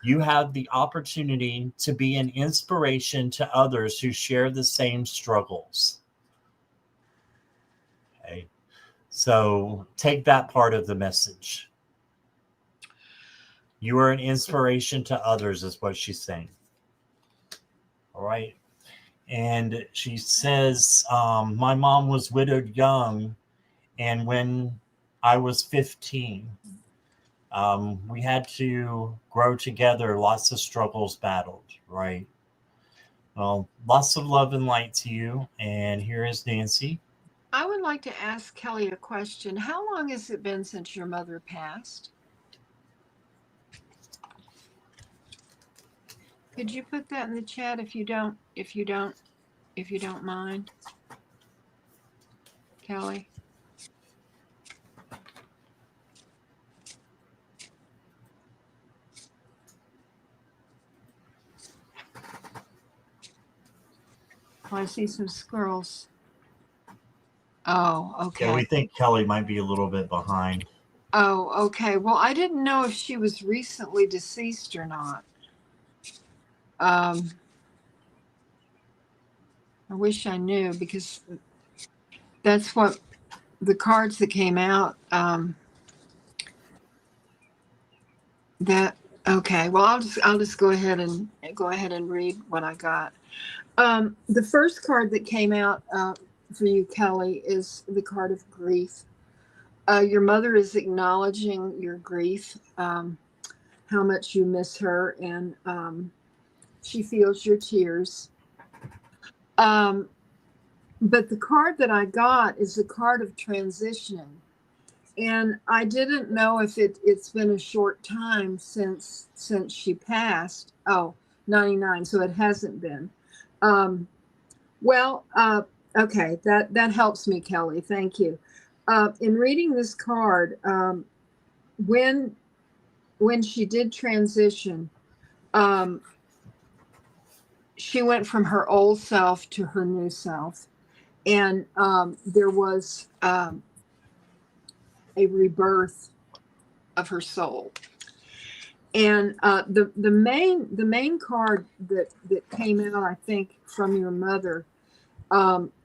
You have the opportunity to be an inspiration to others who share the same struggles. Okay. So take that part of the message. You are an inspiration to others, is what she's saying. All right. And she says, my mom was widowed young. And when I was 15, we had to grow together. Lots of struggles battled, right? Well, lots of love and light to you. And here is Nancy. I would like to ask Kelly a question. How long has it been since your mother passed? Could you put that in the chat if you don't mind, Kelly? Oh, I see some squirrels. Oh, okay. Yeah, we think Kelly might be a little bit behind. Oh, okay. Well, I didn't know if she was recently deceased or not. I wish I knew, because that's what the cards that came out. Okay. Well, I'll just go ahead and read what I got. The first card that came out for you, Kelly, is the card of grief. Your mother is acknowledging your grief, how much you miss her, and she feels your tears. But the card that I got is the card of transitioning. And I didn't know if it's been a short time since she passed. Oh, 99, so it hasn't been. Okay, that helps me, Kelly. Thank you. In reading this card, when she did transition, she went from her old self to her new self, and there was a rebirth of her soul. And the main card that came out, I think, from your mother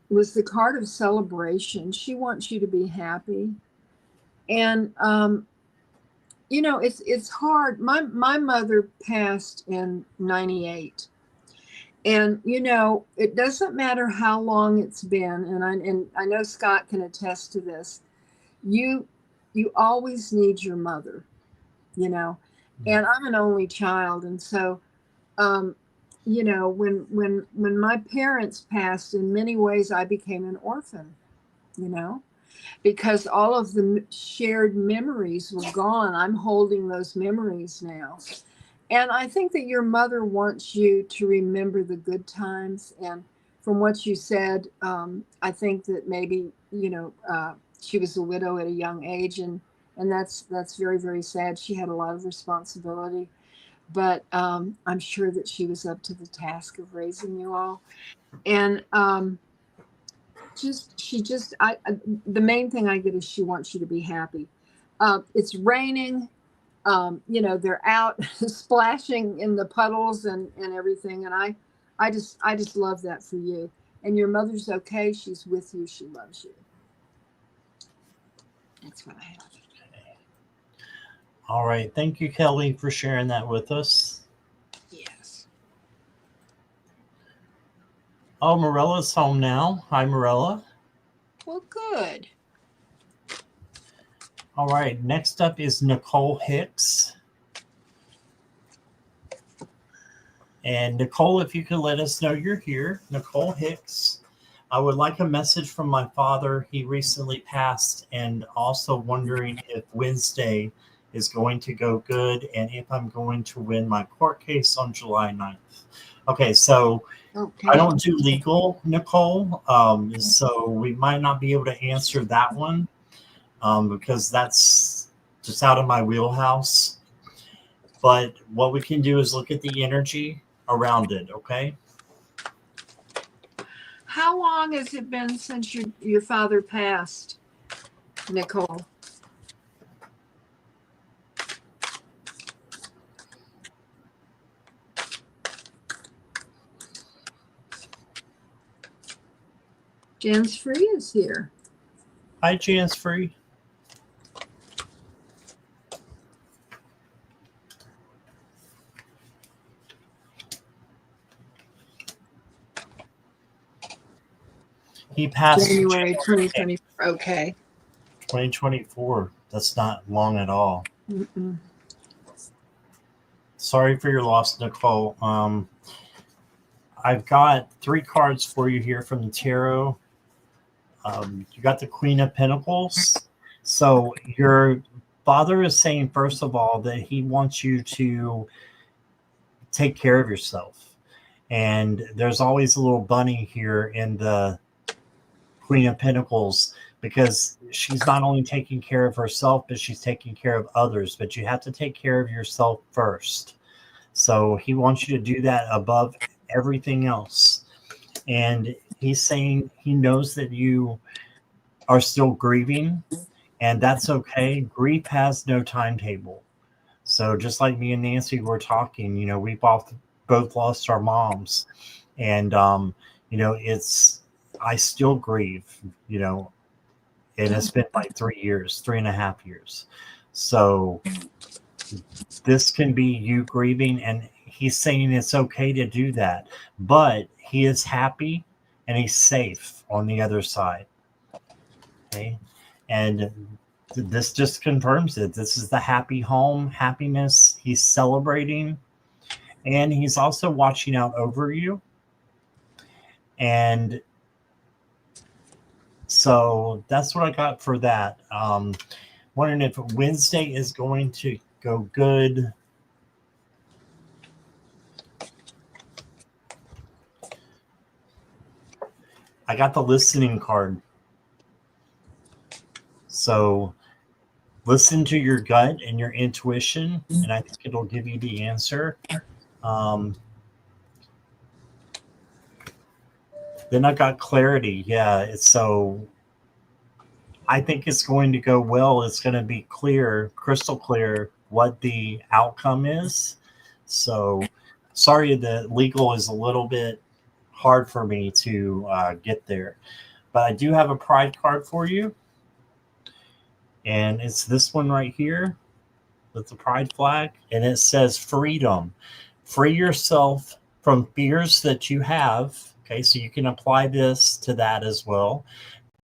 was the card of celebration. She wants you to be happy, and it's hard. My mother passed in 98. And, it doesn't matter how long it's been, and I know Scott can attest to this. You always need your mother, and I'm an only child. And so, when my parents passed, in many ways, I became an orphan, because all of the shared memories were gone. I'm holding those memories now. And I think that your mother wants you to remember the good times. And from what you said, I think that maybe, she was a widow at a young age, and that's very, very sad. She had a lot of responsibility, but I'm sure that she was up to the task of raising you all. And the main thing I get is she wants you to be happy. It's raining. They're out splashing in the puddles and everything. And I just love that for you. And your mother's okay. She's with you. She loves you. That's what I have. Okay. All right. Thank you, Kelly, for sharing that with us. Yes. Oh, Morella's home now. Hi, Morella. Well, good. All right. Next up is Nicole Hicks. And Nicole, if you could let us know you're here. Nicole Hicks. I would like a message from my father. He recently passed, and also wondering if Wednesday is going to go good and if I'm going to win my court case on July 9th. Okay, so Okay. I don't do legal, Nicole. So we might not be able to answer that one because that's just out of my wheelhouse. But what we can do is look at the energy around it, okay? How long has it been since your father passed, Nicole? Jens Free is here. Hi, Chance Free. He passed January 2024. Okay. 2024. That's not long at all. Mm-mm. Sorry for your loss, Nicole. I've got 3 cards for you here from the tarot. You got the Queen of Pentacles. So your father is saying, first of all, that he wants you to take care of yourself. And there's always a little bunny here in the Queen of Pentacles because she's not only taking care of herself, but she's taking care of others. But you have to take care of yourself first. So he wants you to do that above everything else. And he's saying he knows that you are still grieving, and that's okay. Grief has no timetable. So just like me and Nancy were talking, we both lost our moms, and I still grieve, and it's been like 3 years, 3.5 years. So this can be you grieving, and he's saying it's okay to do that, but he is happy and he's safe on the other side. Okay. And this just confirms it. This is the happy home, happiness. He's celebrating, and he's also watching out over you. And so that's what I got for that. Wondering if Wednesday is going to go good. I got the listening card. So listen to your gut and your intuition, and I think it'll give you the answer. Then I got clarity. Yeah, so I think it's going to go well. It's going to be clear, crystal clear, what the outcome is. So sorry that legal is a little bit hard for me to get there. But I do have a pride card for you. And it's this one right here with the pride flag. And it says freedom. Free yourself from fears that you have. Okay, so you can apply this to that as well.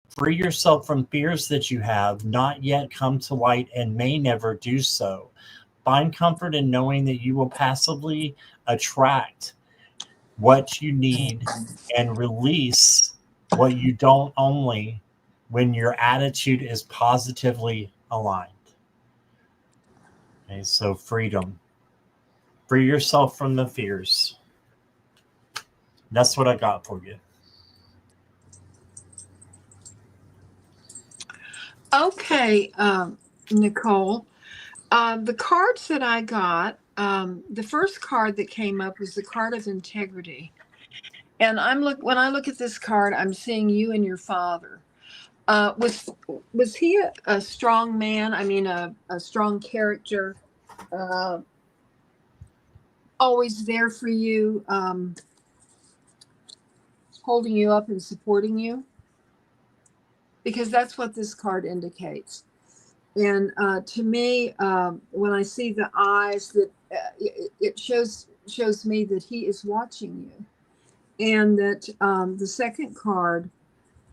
Free yourself from fears that you have not yet come to light and may never do so. Find comfort in knowing that you will passively attract what you need and release what you don't, only when your attitude is positively aligned. Okay, so freedom. Free yourself from the fears. That's what I got for you. Okay, Nicole. The cards that I got, the first card that came up was the card of integrity. And when I look at this card, I'm seeing you and your father. Was he a strong man? I mean, a strong character, always there for you, holding you up and supporting you? Because that's what this card indicates. And to me, when I see the eyes, that it shows me that he is watching you, and that the second card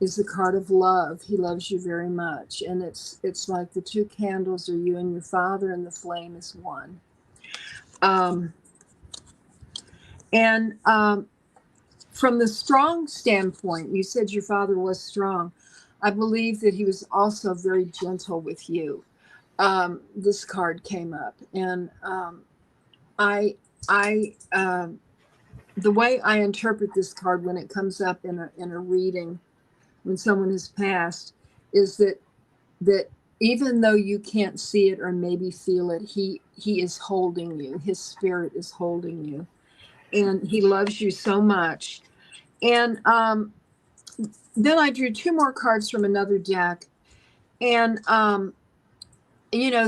is the card of love. He loves you very much, and it's like the two candles are you and your father, and the flame is one. And from the strong standpoint, you said your father was strong. I believe that he was also very gentle with you. This card came up, and I the way I interpret this card when it comes up in a reading when someone has passed is that even though you can't see it or maybe feel it, he is holding you. His spirit is holding you, and he loves you so much. And then I drew two more cards from another deck, and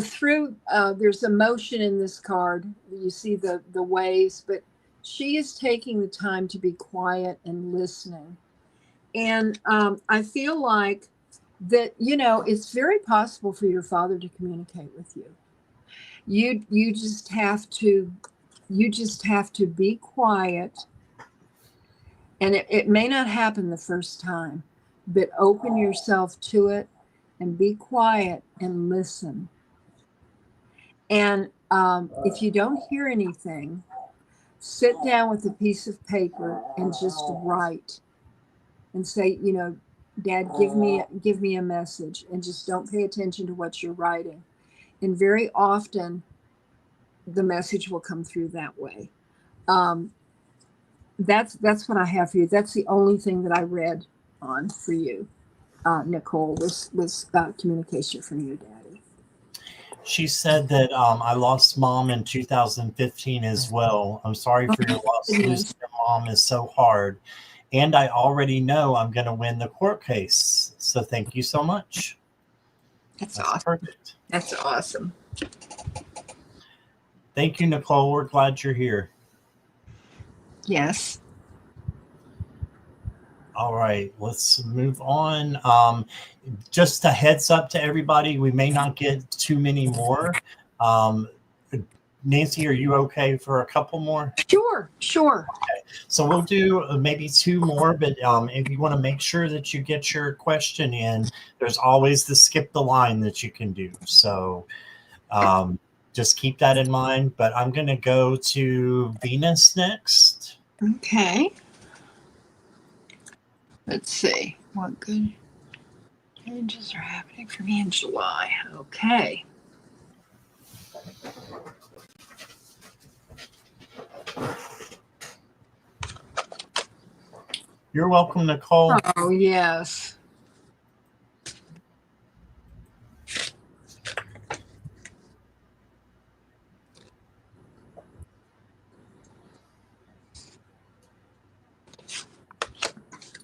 through there's emotion in this card. You see the waves, but she is taking the time to be quiet and listening. And I feel like that, it's very possible for your father to communicate with you. You just have to be quiet. And it may not happen the first time, but open yourself to it and be quiet and listen. And if you don't hear anything, sit down with a piece of paper and just write and say, Dad, give me a message, and just don't pay attention to what you're writing. And very often the message will come through that way. That's what I have for you. That's the only thing that I read on for you, Nicole, was communication from your daddy. She said that I lost mom in 2015 as well. I'm sorry for your loss. Losing your mom is so hard. And I already know I'm going to win the court case. So thank you so much. That's awesome. Perfect. That's awesome. Thank you, Nicole. We're glad you're here. Yes. All right, let's move on. Just a heads up to everybody, we may not get too many more. Nancy, are you okay for a couple more? Sure. Okay, so we'll do maybe two more, but if you want to make sure that you get your question in, there's always the skip the line that you can do. So just keep that in mind. But I'm going to go to Venus next. Okay. Let's see. What good changes are happening for me in July? Okay. You're welcome, Nicole. Oh, yes.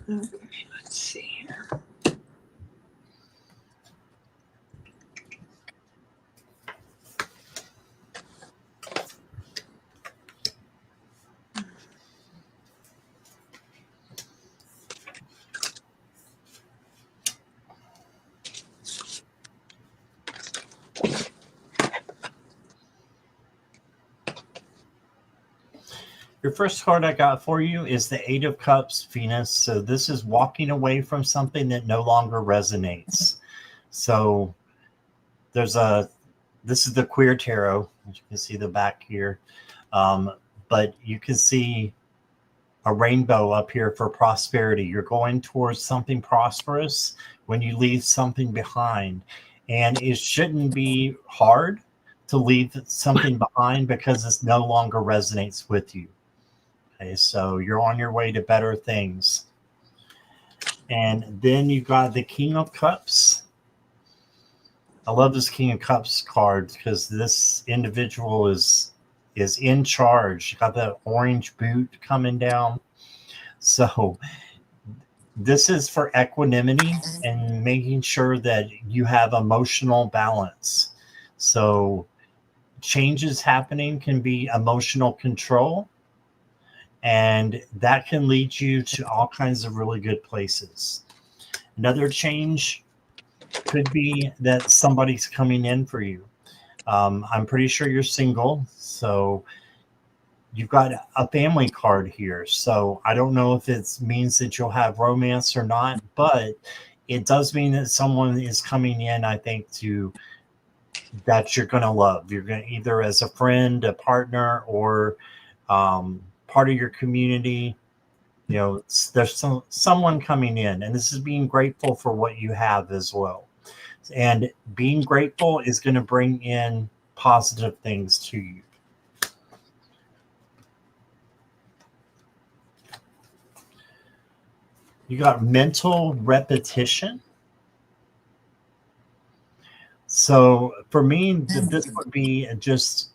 Okay, let's see here. Your first card I got for you is the Eight of Cups, Venus. So this is walking away from something that no longer resonates. So this is the Queer Tarot. As you can see the back here. But you can see a rainbow up here for prosperity. You're going towards something prosperous when you leave something behind. And it shouldn't be hard to leave something behind because it no longer resonates with you. Okay, so you're on your way to better things. And then you got the King of Cups. I love this King of Cups card because this individual is in charge. You got the orange boot coming down. So this is for equanimity and making sure that you have emotional balance. So changes happening can be emotional control. And that can lead you to all kinds of really good places. Another change could be that somebody's coming in for you. I'm pretty sure you're single. So you've got a family card here. So I don't know if it means that you'll have romance or not, but it does mean that someone is coming in, I think, that you're going to love. You're going to either as a friend, a partner, or part of your community. There's someone coming in, and this is being grateful for what you have as well. And being grateful is going to bring in positive things to you. You got mental repetition. So for me, this would be just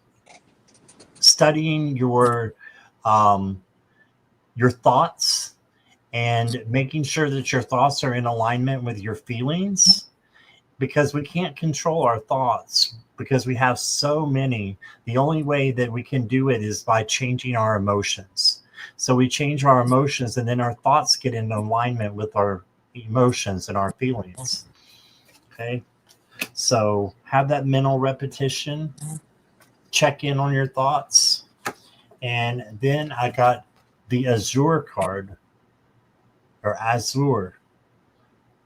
studying your thoughts and making sure that your thoughts are in alignment with your feelings, because we can't control our thoughts because we have so many. The only way that we can do it is by changing our emotions. So we change our emotions, and then our thoughts get in alignment with our emotions and our feelings. Okay. So have that mental repetition, check in on your thoughts. And then I got the Azure card, or Azure.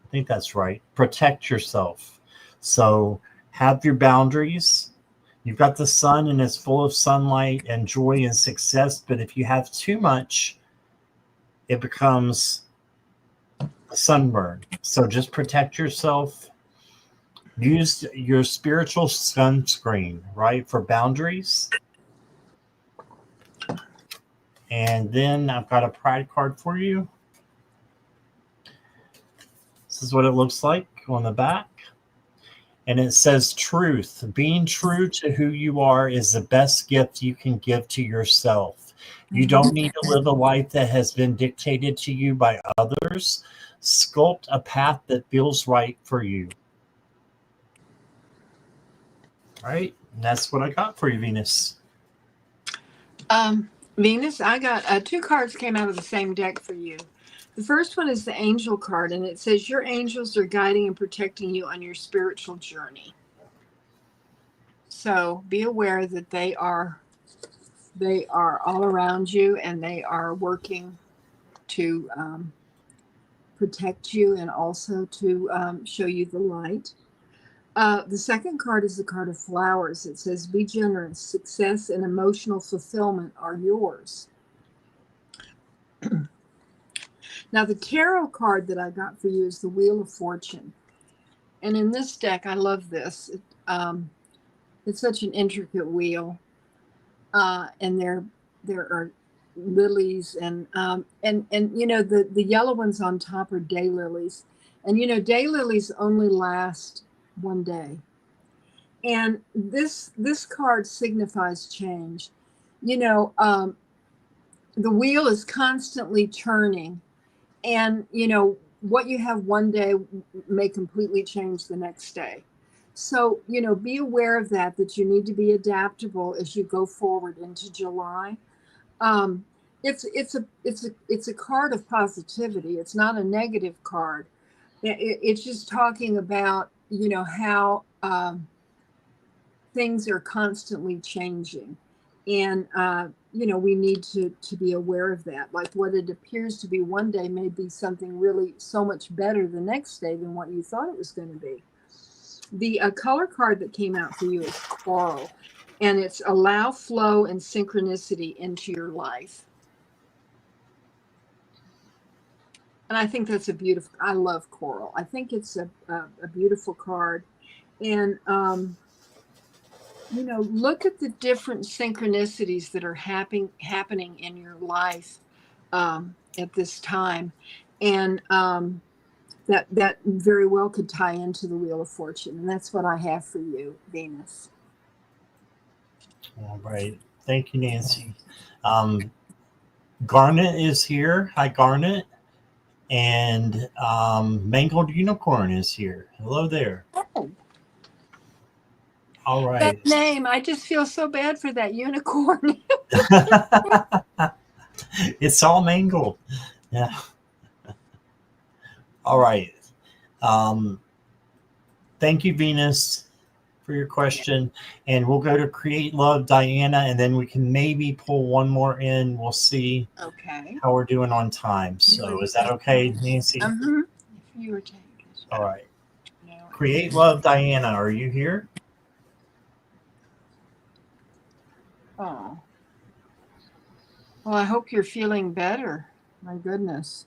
I think that's right. Protect yourself. So have your boundaries. You've got the sun, and it's full of sunlight and joy and success. But if you have too much, it becomes a sunburn. So just protect yourself. Use your spiritual sunscreen, right, for boundaries. And then I've got a pride card for you. This is what it looks like on the back. And it says truth. Being true to who you are is the best gift you can give to yourself. You don't need to live a life that has been dictated to you by others. Sculpt a path that feels right for you. All right. And that's what I got for you, Venus. Venus, I got 2 cards came out of the same deck for you. The first one is the angel card, and it says your angels are guiding and protecting you on your spiritual journey. So be aware that they are all around you, and they are working to protect you and also to show you the light. The second card is the card of flowers. It says, be generous. Success and emotional fulfillment are yours. Now, the tarot card that I got for you is the Wheel of Fortune. And in this deck, I love this. It's such an intricate wheel. And there are lilies and the yellow ones on top are daylilies. And, daylilies only last one day. And this card signifies change. The wheel is constantly turning, and what you have one day may completely change the next day. So be aware of that you need to be adaptable as you go forward into July. It's a card of positivity. It's not a negative card. It's just talking about how things are constantly changing, and we need to be aware of that. Like what it appears to be one day may be something really so much better the next day than what you thought it was going to be. The color card that came out for you is Coral, and it's allow flow and synchronicity into your life. And I think that's I love Coral. I think it's a beautiful card. And, look at the different synchronicities that are happening in your life at this time. And that very well could tie into the Wheel of Fortune. And that's what I have for you, Venus. All right. Thank you, Nancy. Garnet is here. Hi, Garnet. And Mangled Unicorn is here. Hello there. Oh. All right. That name, I just feel so bad for that unicorn. It's all mangled. Yeah. All right. Thank you, Venus. for your question. And we'll go to Create Love, Diana, and then we can maybe pull one more in. We'll see Okay. how we're doing on time. So is that okay, Nancy? Mm-hmm. If you were taking it. All right. No. Create Love, Diana, are you here? Oh. Well, I hope you're feeling better. My goodness.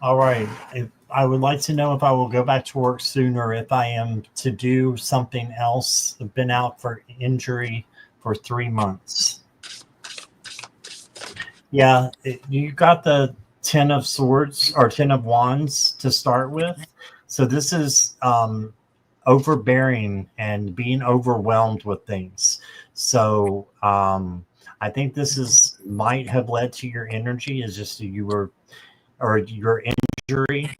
All right. I would like to know if I will go back to work soon or if I am to do something else. I've been out for injury for 3 months. Yeah, you got the 10 of swords or 10 of wands to start with. So this is overbearing and being overwhelmed with things. So I think this is might have led to your energy is just you were or your injury.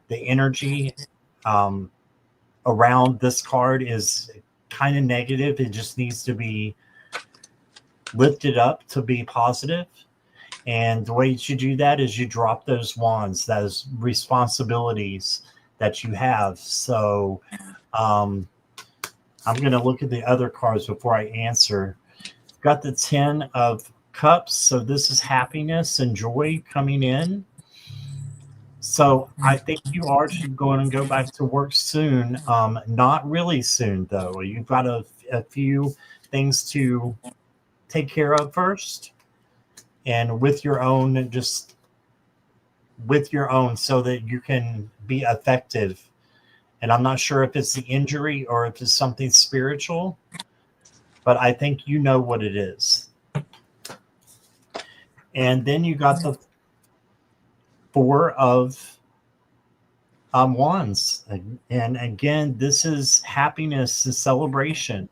The energy around this card is kind of negative. It just needs to be lifted up to be positive. And the way you do that is you drop those wands, those responsibilities that you have. So I'm going to look at the other cards before I answer. Got the 10 of cups. So this is happiness and joy coming in. So I think you are going to go back to work soon. Not really soon, though. You've got a few things to take care of first. And with your own, just with your own so that you can be effective. And I'm not sure if it's the injury or if it's something spiritual, but I think you know what it is. And then you got the 4 of wands. And again, this is happiness and celebration.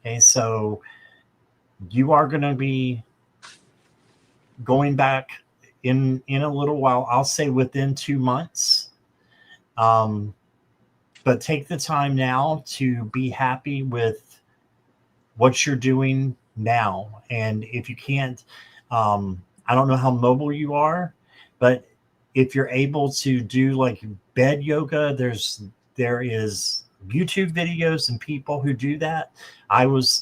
Okay, so you are going to be going back in a little while. I'll say within 2 months. But take the time now to be happy with what you're doing now. And if you can't, I don't know how mobile you are, but if you're able to do like bed yoga, there is YouTube videos and people who do that. I was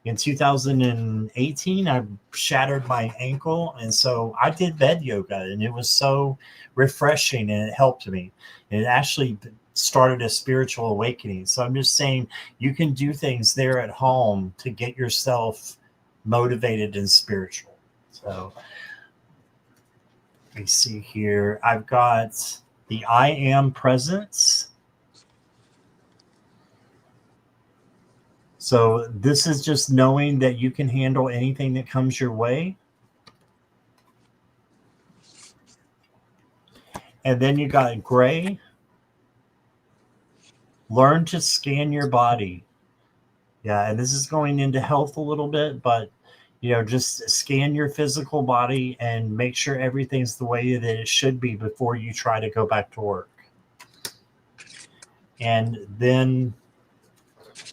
in 2018, I shattered my ankle, and so I did bed yoga, and it was so refreshing, and it helped me. And it actually started a spiritual awakening. So I'm just saying you can do things there at home to get yourself motivated and spiritual. So let me see here. I've got the I am presence. So this is just knowing that you can handle anything that comes your way. And then you got gray. Learn to scan your body. Yeah, and this is going into health a little bit, but just scan your physical body and make sure everything's the way that it should be before you try to go back to work. And then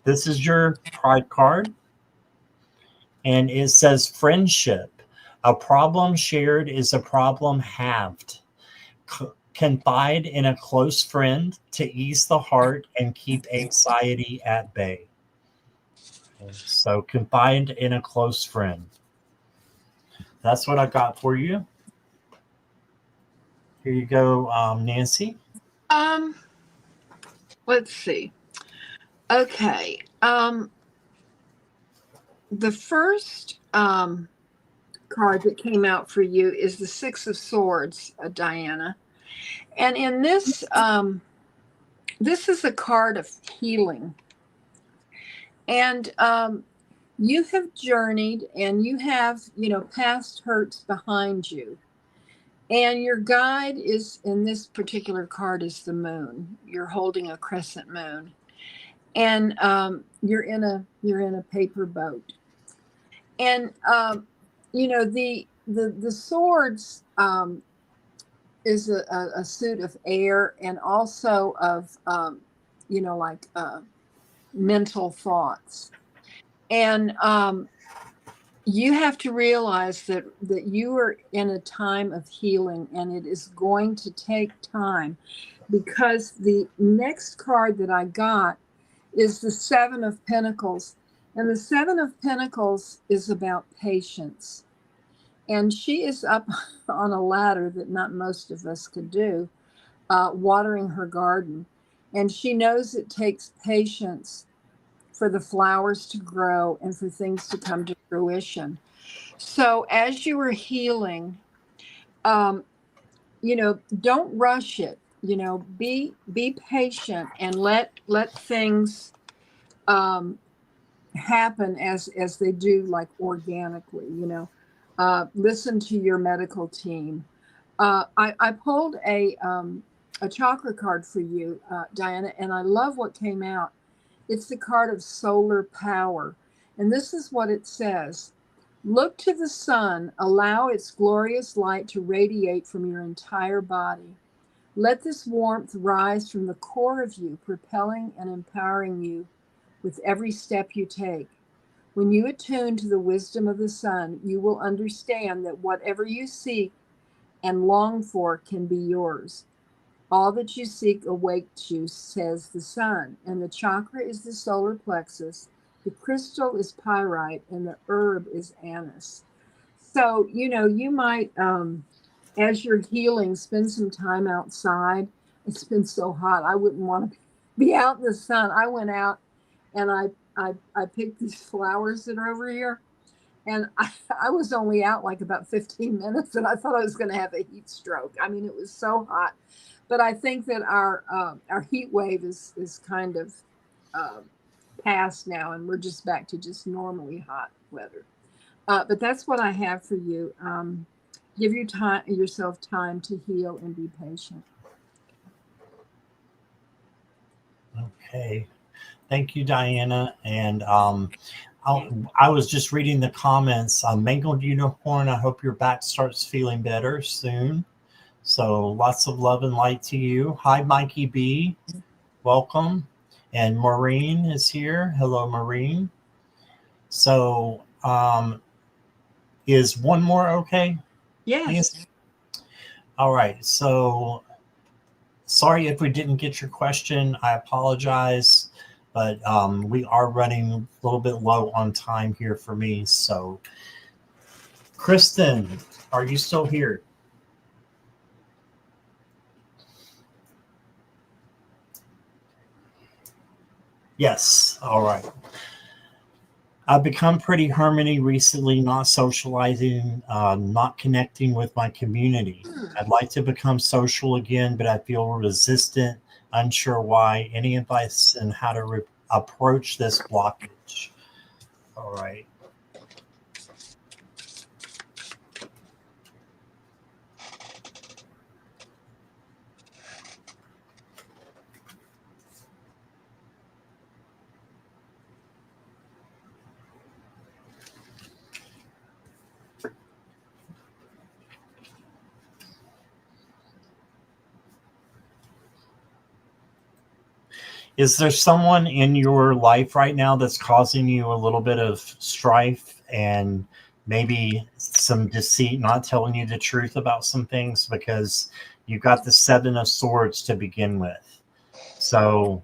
this is your pride card. And it says friendship. A problem shared is a problem halved. Confide in a close friend to ease the heart and keep anxiety at bay. So confide in a close friend. That's what I got for you. Here you go, Nancy. Let's see. Okay. The first card that came out for you is the 6 of Swords, Diana. And in this, this is a card of healing. And you have journeyed and you have, past hurts behind you. And your guide is, in this particular card, is the moon. You're holding a crescent moon. And you're in a paper boat. And the swords is a suit of air and also of, like mental thoughts. And you have to realize that you are in a time of healing, and it is going to take time, because the next card that I got is the Seven of Pentacles. And the Seven of Pentacles is about patience. And she is up on a ladder that not most of us could do, watering her garden. And she knows it takes patience for the flowers to grow and for things to come to fruition. So as you are healing, um, don't rush it. Be patient and let things happen as they do, like organically. Listen to your medical team. I pulled a chakra card for you, Diana, and I love what came out. It's the card of solar power. And this is what it says. Look to the sun, allow its glorious light to radiate from your entire body. Let this warmth rise from the core of you, propelling and empowering you with every step you take. When you attune to the wisdom of the sun, you will understand that whatever you seek and long for can be yours. All that you seek awaits you, says the sun. And the chakra is the solar plexus, the crystal is pyrite, and the herb is anise. So, you might, as you're healing, spend some time outside. It's been so hot. I wouldn't want to be out in the sun. I went out and I picked these flowers that are over here. And I was only out like about 15 minutes, and I thought I was going to have a heat stroke. I mean, it was so hot. But I think that our heat wave is kind of uh, past now, and we're just back to just normally hot weather. But that's what I have for you. Give yourself time to heal and be patient. Okay. Thank you, Diana. And I was just reading the comments. Mangled Unicorn, I hope your back starts feeling better soon. So lots of love and light to you. Hi, Mikey B. Welcome. And Maureen is here. Hello, Maureen. So is one more okay? Yes. All right. So sorry if we didn't get your question. I apologize. But we are running a little bit low on time here for me. So, Kristen, are you still here? Yes. All right. I've become pretty hermity recently, not socializing, not connecting with my community. I'd like to become social again, but I feel resistant, unsure why. Any advice on how to approach this blockage? All right. Is there someone in your life right now that's causing you a little bit of strife and maybe some deceit, not telling you the truth about some things? Because you've got the Seven of Swords to begin with. So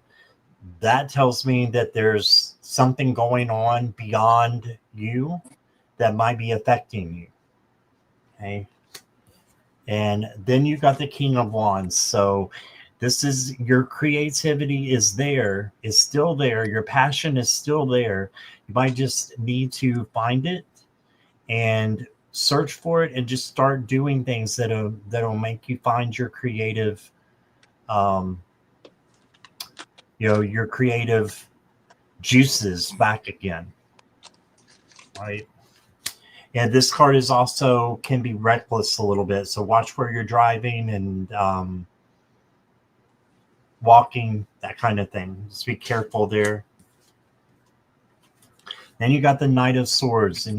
that tells me that there's something going on beyond you that might be affecting you. Okay. And then you got the King of Wands. So this is your creativity is still there. Your passion is still there. You might just need to find it and search for it and just start doing things that'll make you find your creative, um, your creative juices back again. Right. And this card is also can be reckless a little bit. So watch where you're driving and walking, that kind of thing. Just be careful there. Then you got the Knight of Swords, and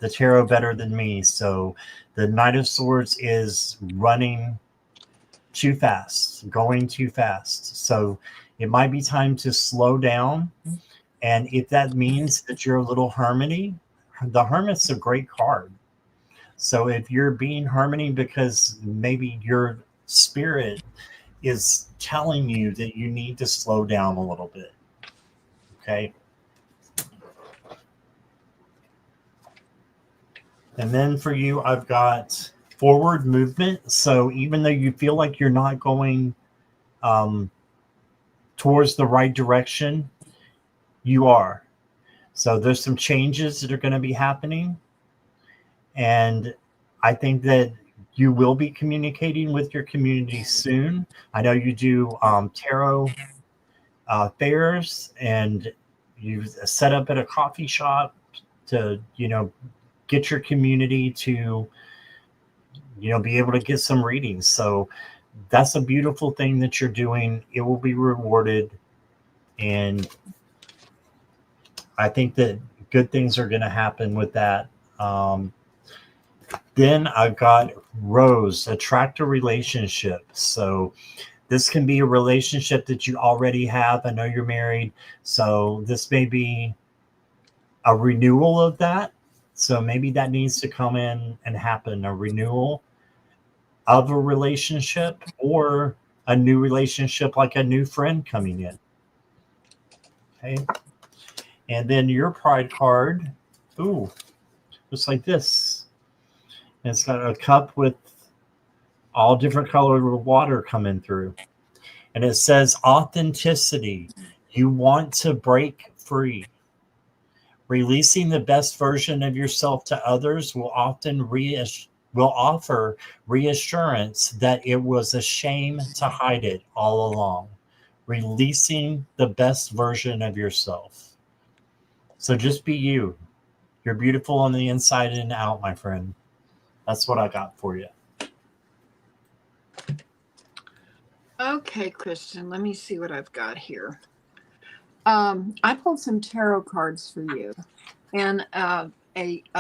the tarot better than me. So the Knight of Swords is running too fast, going too fast. So it might be time to slow down. And if that means that you're a little hermity, the Hermit's a great card. So if you're being harmony because maybe your spirit is telling you that you need to slow down a little bit. Okay. And then for you, I've got forward movement. So even though you feel like you're not going towards the right direction, you are. So there's some changes that are going to be happening. And I think that you will be communicating with your community soon. I know you do tarot fairs, and you set up at a coffee shop to, get your community to, be able to get some readings. So that's a beautiful thing that you're doing. It will be rewarded. And I think that good things are going to happen with that. Then I've got Rose, attract a relationship. So this can be a relationship that you already have. I know you're married. So this may be a renewal of that. So maybe that needs to come in and happen, a renewal of a relationship or a new relationship, like a new friend coming in. Okay. And then your pride card, ooh, just like this. And it's got a cup with all different colored water coming through. And it says authenticity. You want to break free. Releasing the best version of yourself to others will often offer reassurance that it was a shame to hide it all along. Releasing the best version of yourself. So just be you. You're beautiful on the inside and out, my friend. That's what I got for you. Okay, Kristen, let me see what I've got here. I pulled some tarot cards for you and a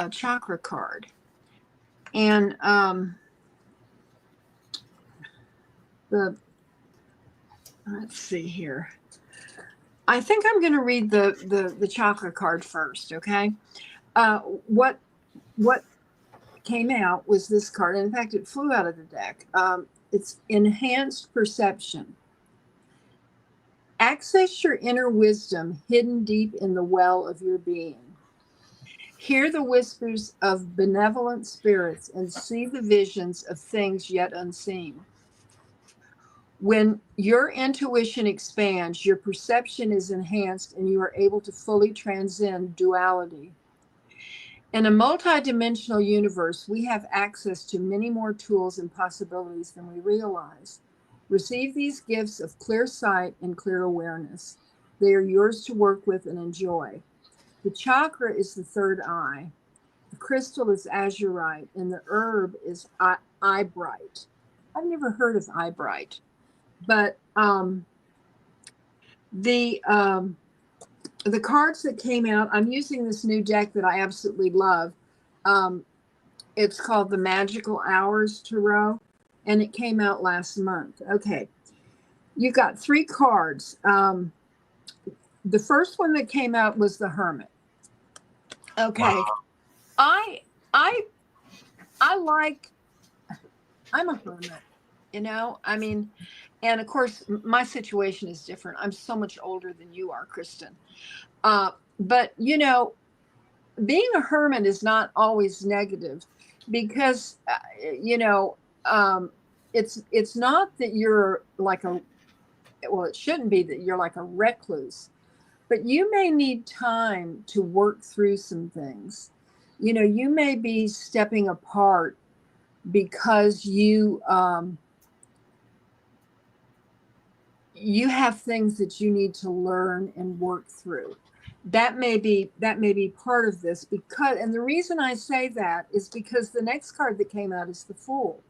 chakra card. And let's see here. I think I'm going to read the chakra card first, okay? What came out was this card. In fact, it flew out of the deck. It's enhanced perception. Access your inner wisdom hidden deep in the well of your being. Hear the whispers of benevolent spirits and see the visions of things yet unseen. When your intuition expands, your perception is enhanced and you are able to fully transcend duality. In a multidimensional universe, we have access to many more tools and possibilities than we realize. Receive these gifts of clear sight and clear awareness. They are yours to work with and enjoy. The chakra is the third eye. The crystal is azurite, and the herb is eyebright. I've never heard of eyebright, but the cards that came out, I'm using this new deck that I absolutely love. It's called the Magical Hours Tarot, and it came out last month. Okay, you got 3 cards. The first one that came out was the Hermit. Okay, wow. I'm a hermit, I mean, and of course my situation is different. I'm so much older than you are, Kristen. But being a hermit is not always negative because, it's not that you're like it shouldn't be that you're like a recluse, but you may need time to work through some things. You may be stepping apart because you have things that you need to learn and work through. That may be part of this, and the reason I say that is because the next card that came out is the Fool.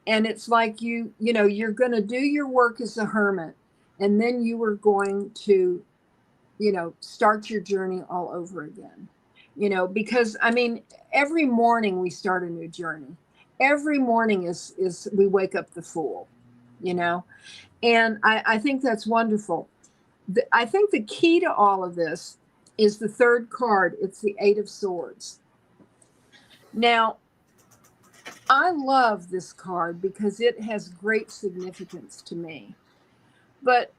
And it's like you're going to do your work as a hermit, and then you are going to, start your journey all over again. because I mean, every morning we start a new journey. Every morning is we wake up the fool, you know, and I think that's wonderful. I think the key to all of this is the third card. It's the Eight of Swords. Now, I love this card because it has great significance to me. But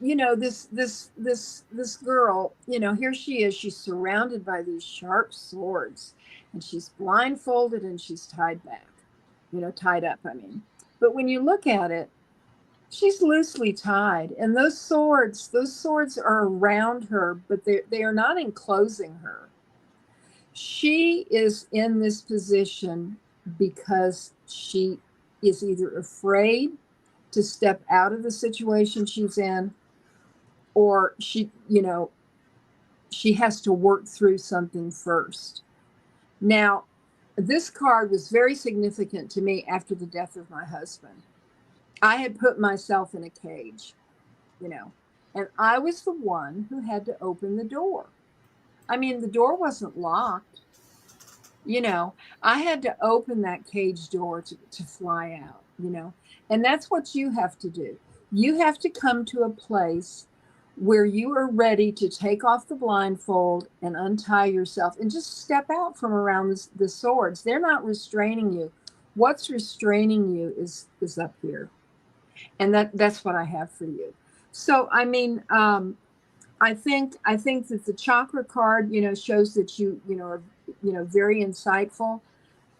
this girl, here she is. She's surrounded by these sharp swords, and she's blindfolded and she's tied back. Tied up. I mean, but when you look at it, she's loosely tied, and those swords are around her, but they are not enclosing her. She is in this position because she is either afraid to step out of the situation she's in, or she has to work through something first. Now, this card was very significant to me after the death of my husband. I had put myself in a cage, and I was the one who had to open the door. I mean, the door wasn't locked. I had to open that cage door to fly out, and that's what you have to do. You have to come to a place where you are ready to take off the blindfold and untie yourself and just step out from around the swords. They're not restraining you. What's restraining you is up here. And that's what I have for you. So, I mean, I think that the chakra card, shows that you are, very insightful.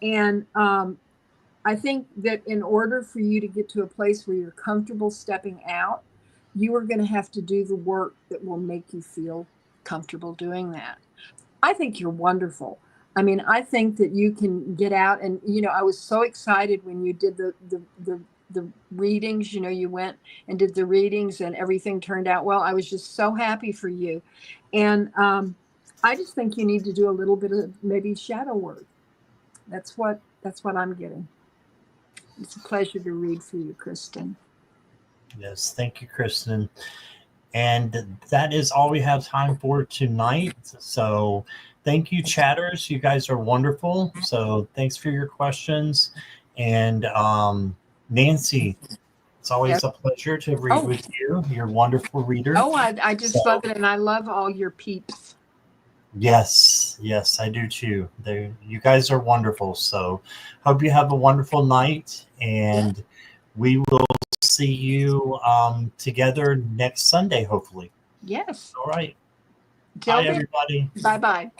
And I think that in order for you to get to a place where you're comfortable stepping out, you are going to have to do the work that will make you feel comfortable doing that. I think you're wonderful. I mean, I think that you can get out, and I was so excited when you did the readings. You went and did the readings, and everything turned out well. I was just so happy for you, and I just think you need to do a little bit of maybe shadow work. That's what I'm getting. It's a pleasure to read for you, Kristen. Yes, thank you, Kristen. And that is all we have time for tonight. So thank you, chatters. You guys are wonderful. So thanks for your questions. And Nancy, it's always a pleasure to read with you. You're a wonderful reader. Oh, I just love it. And I love all your peeps. Yes, I do too. You guys are wonderful. So hope you have a wonderful night. And we will see you together next Sunday, hopefully. Yes. All right. Bye, everybody. Bye-bye.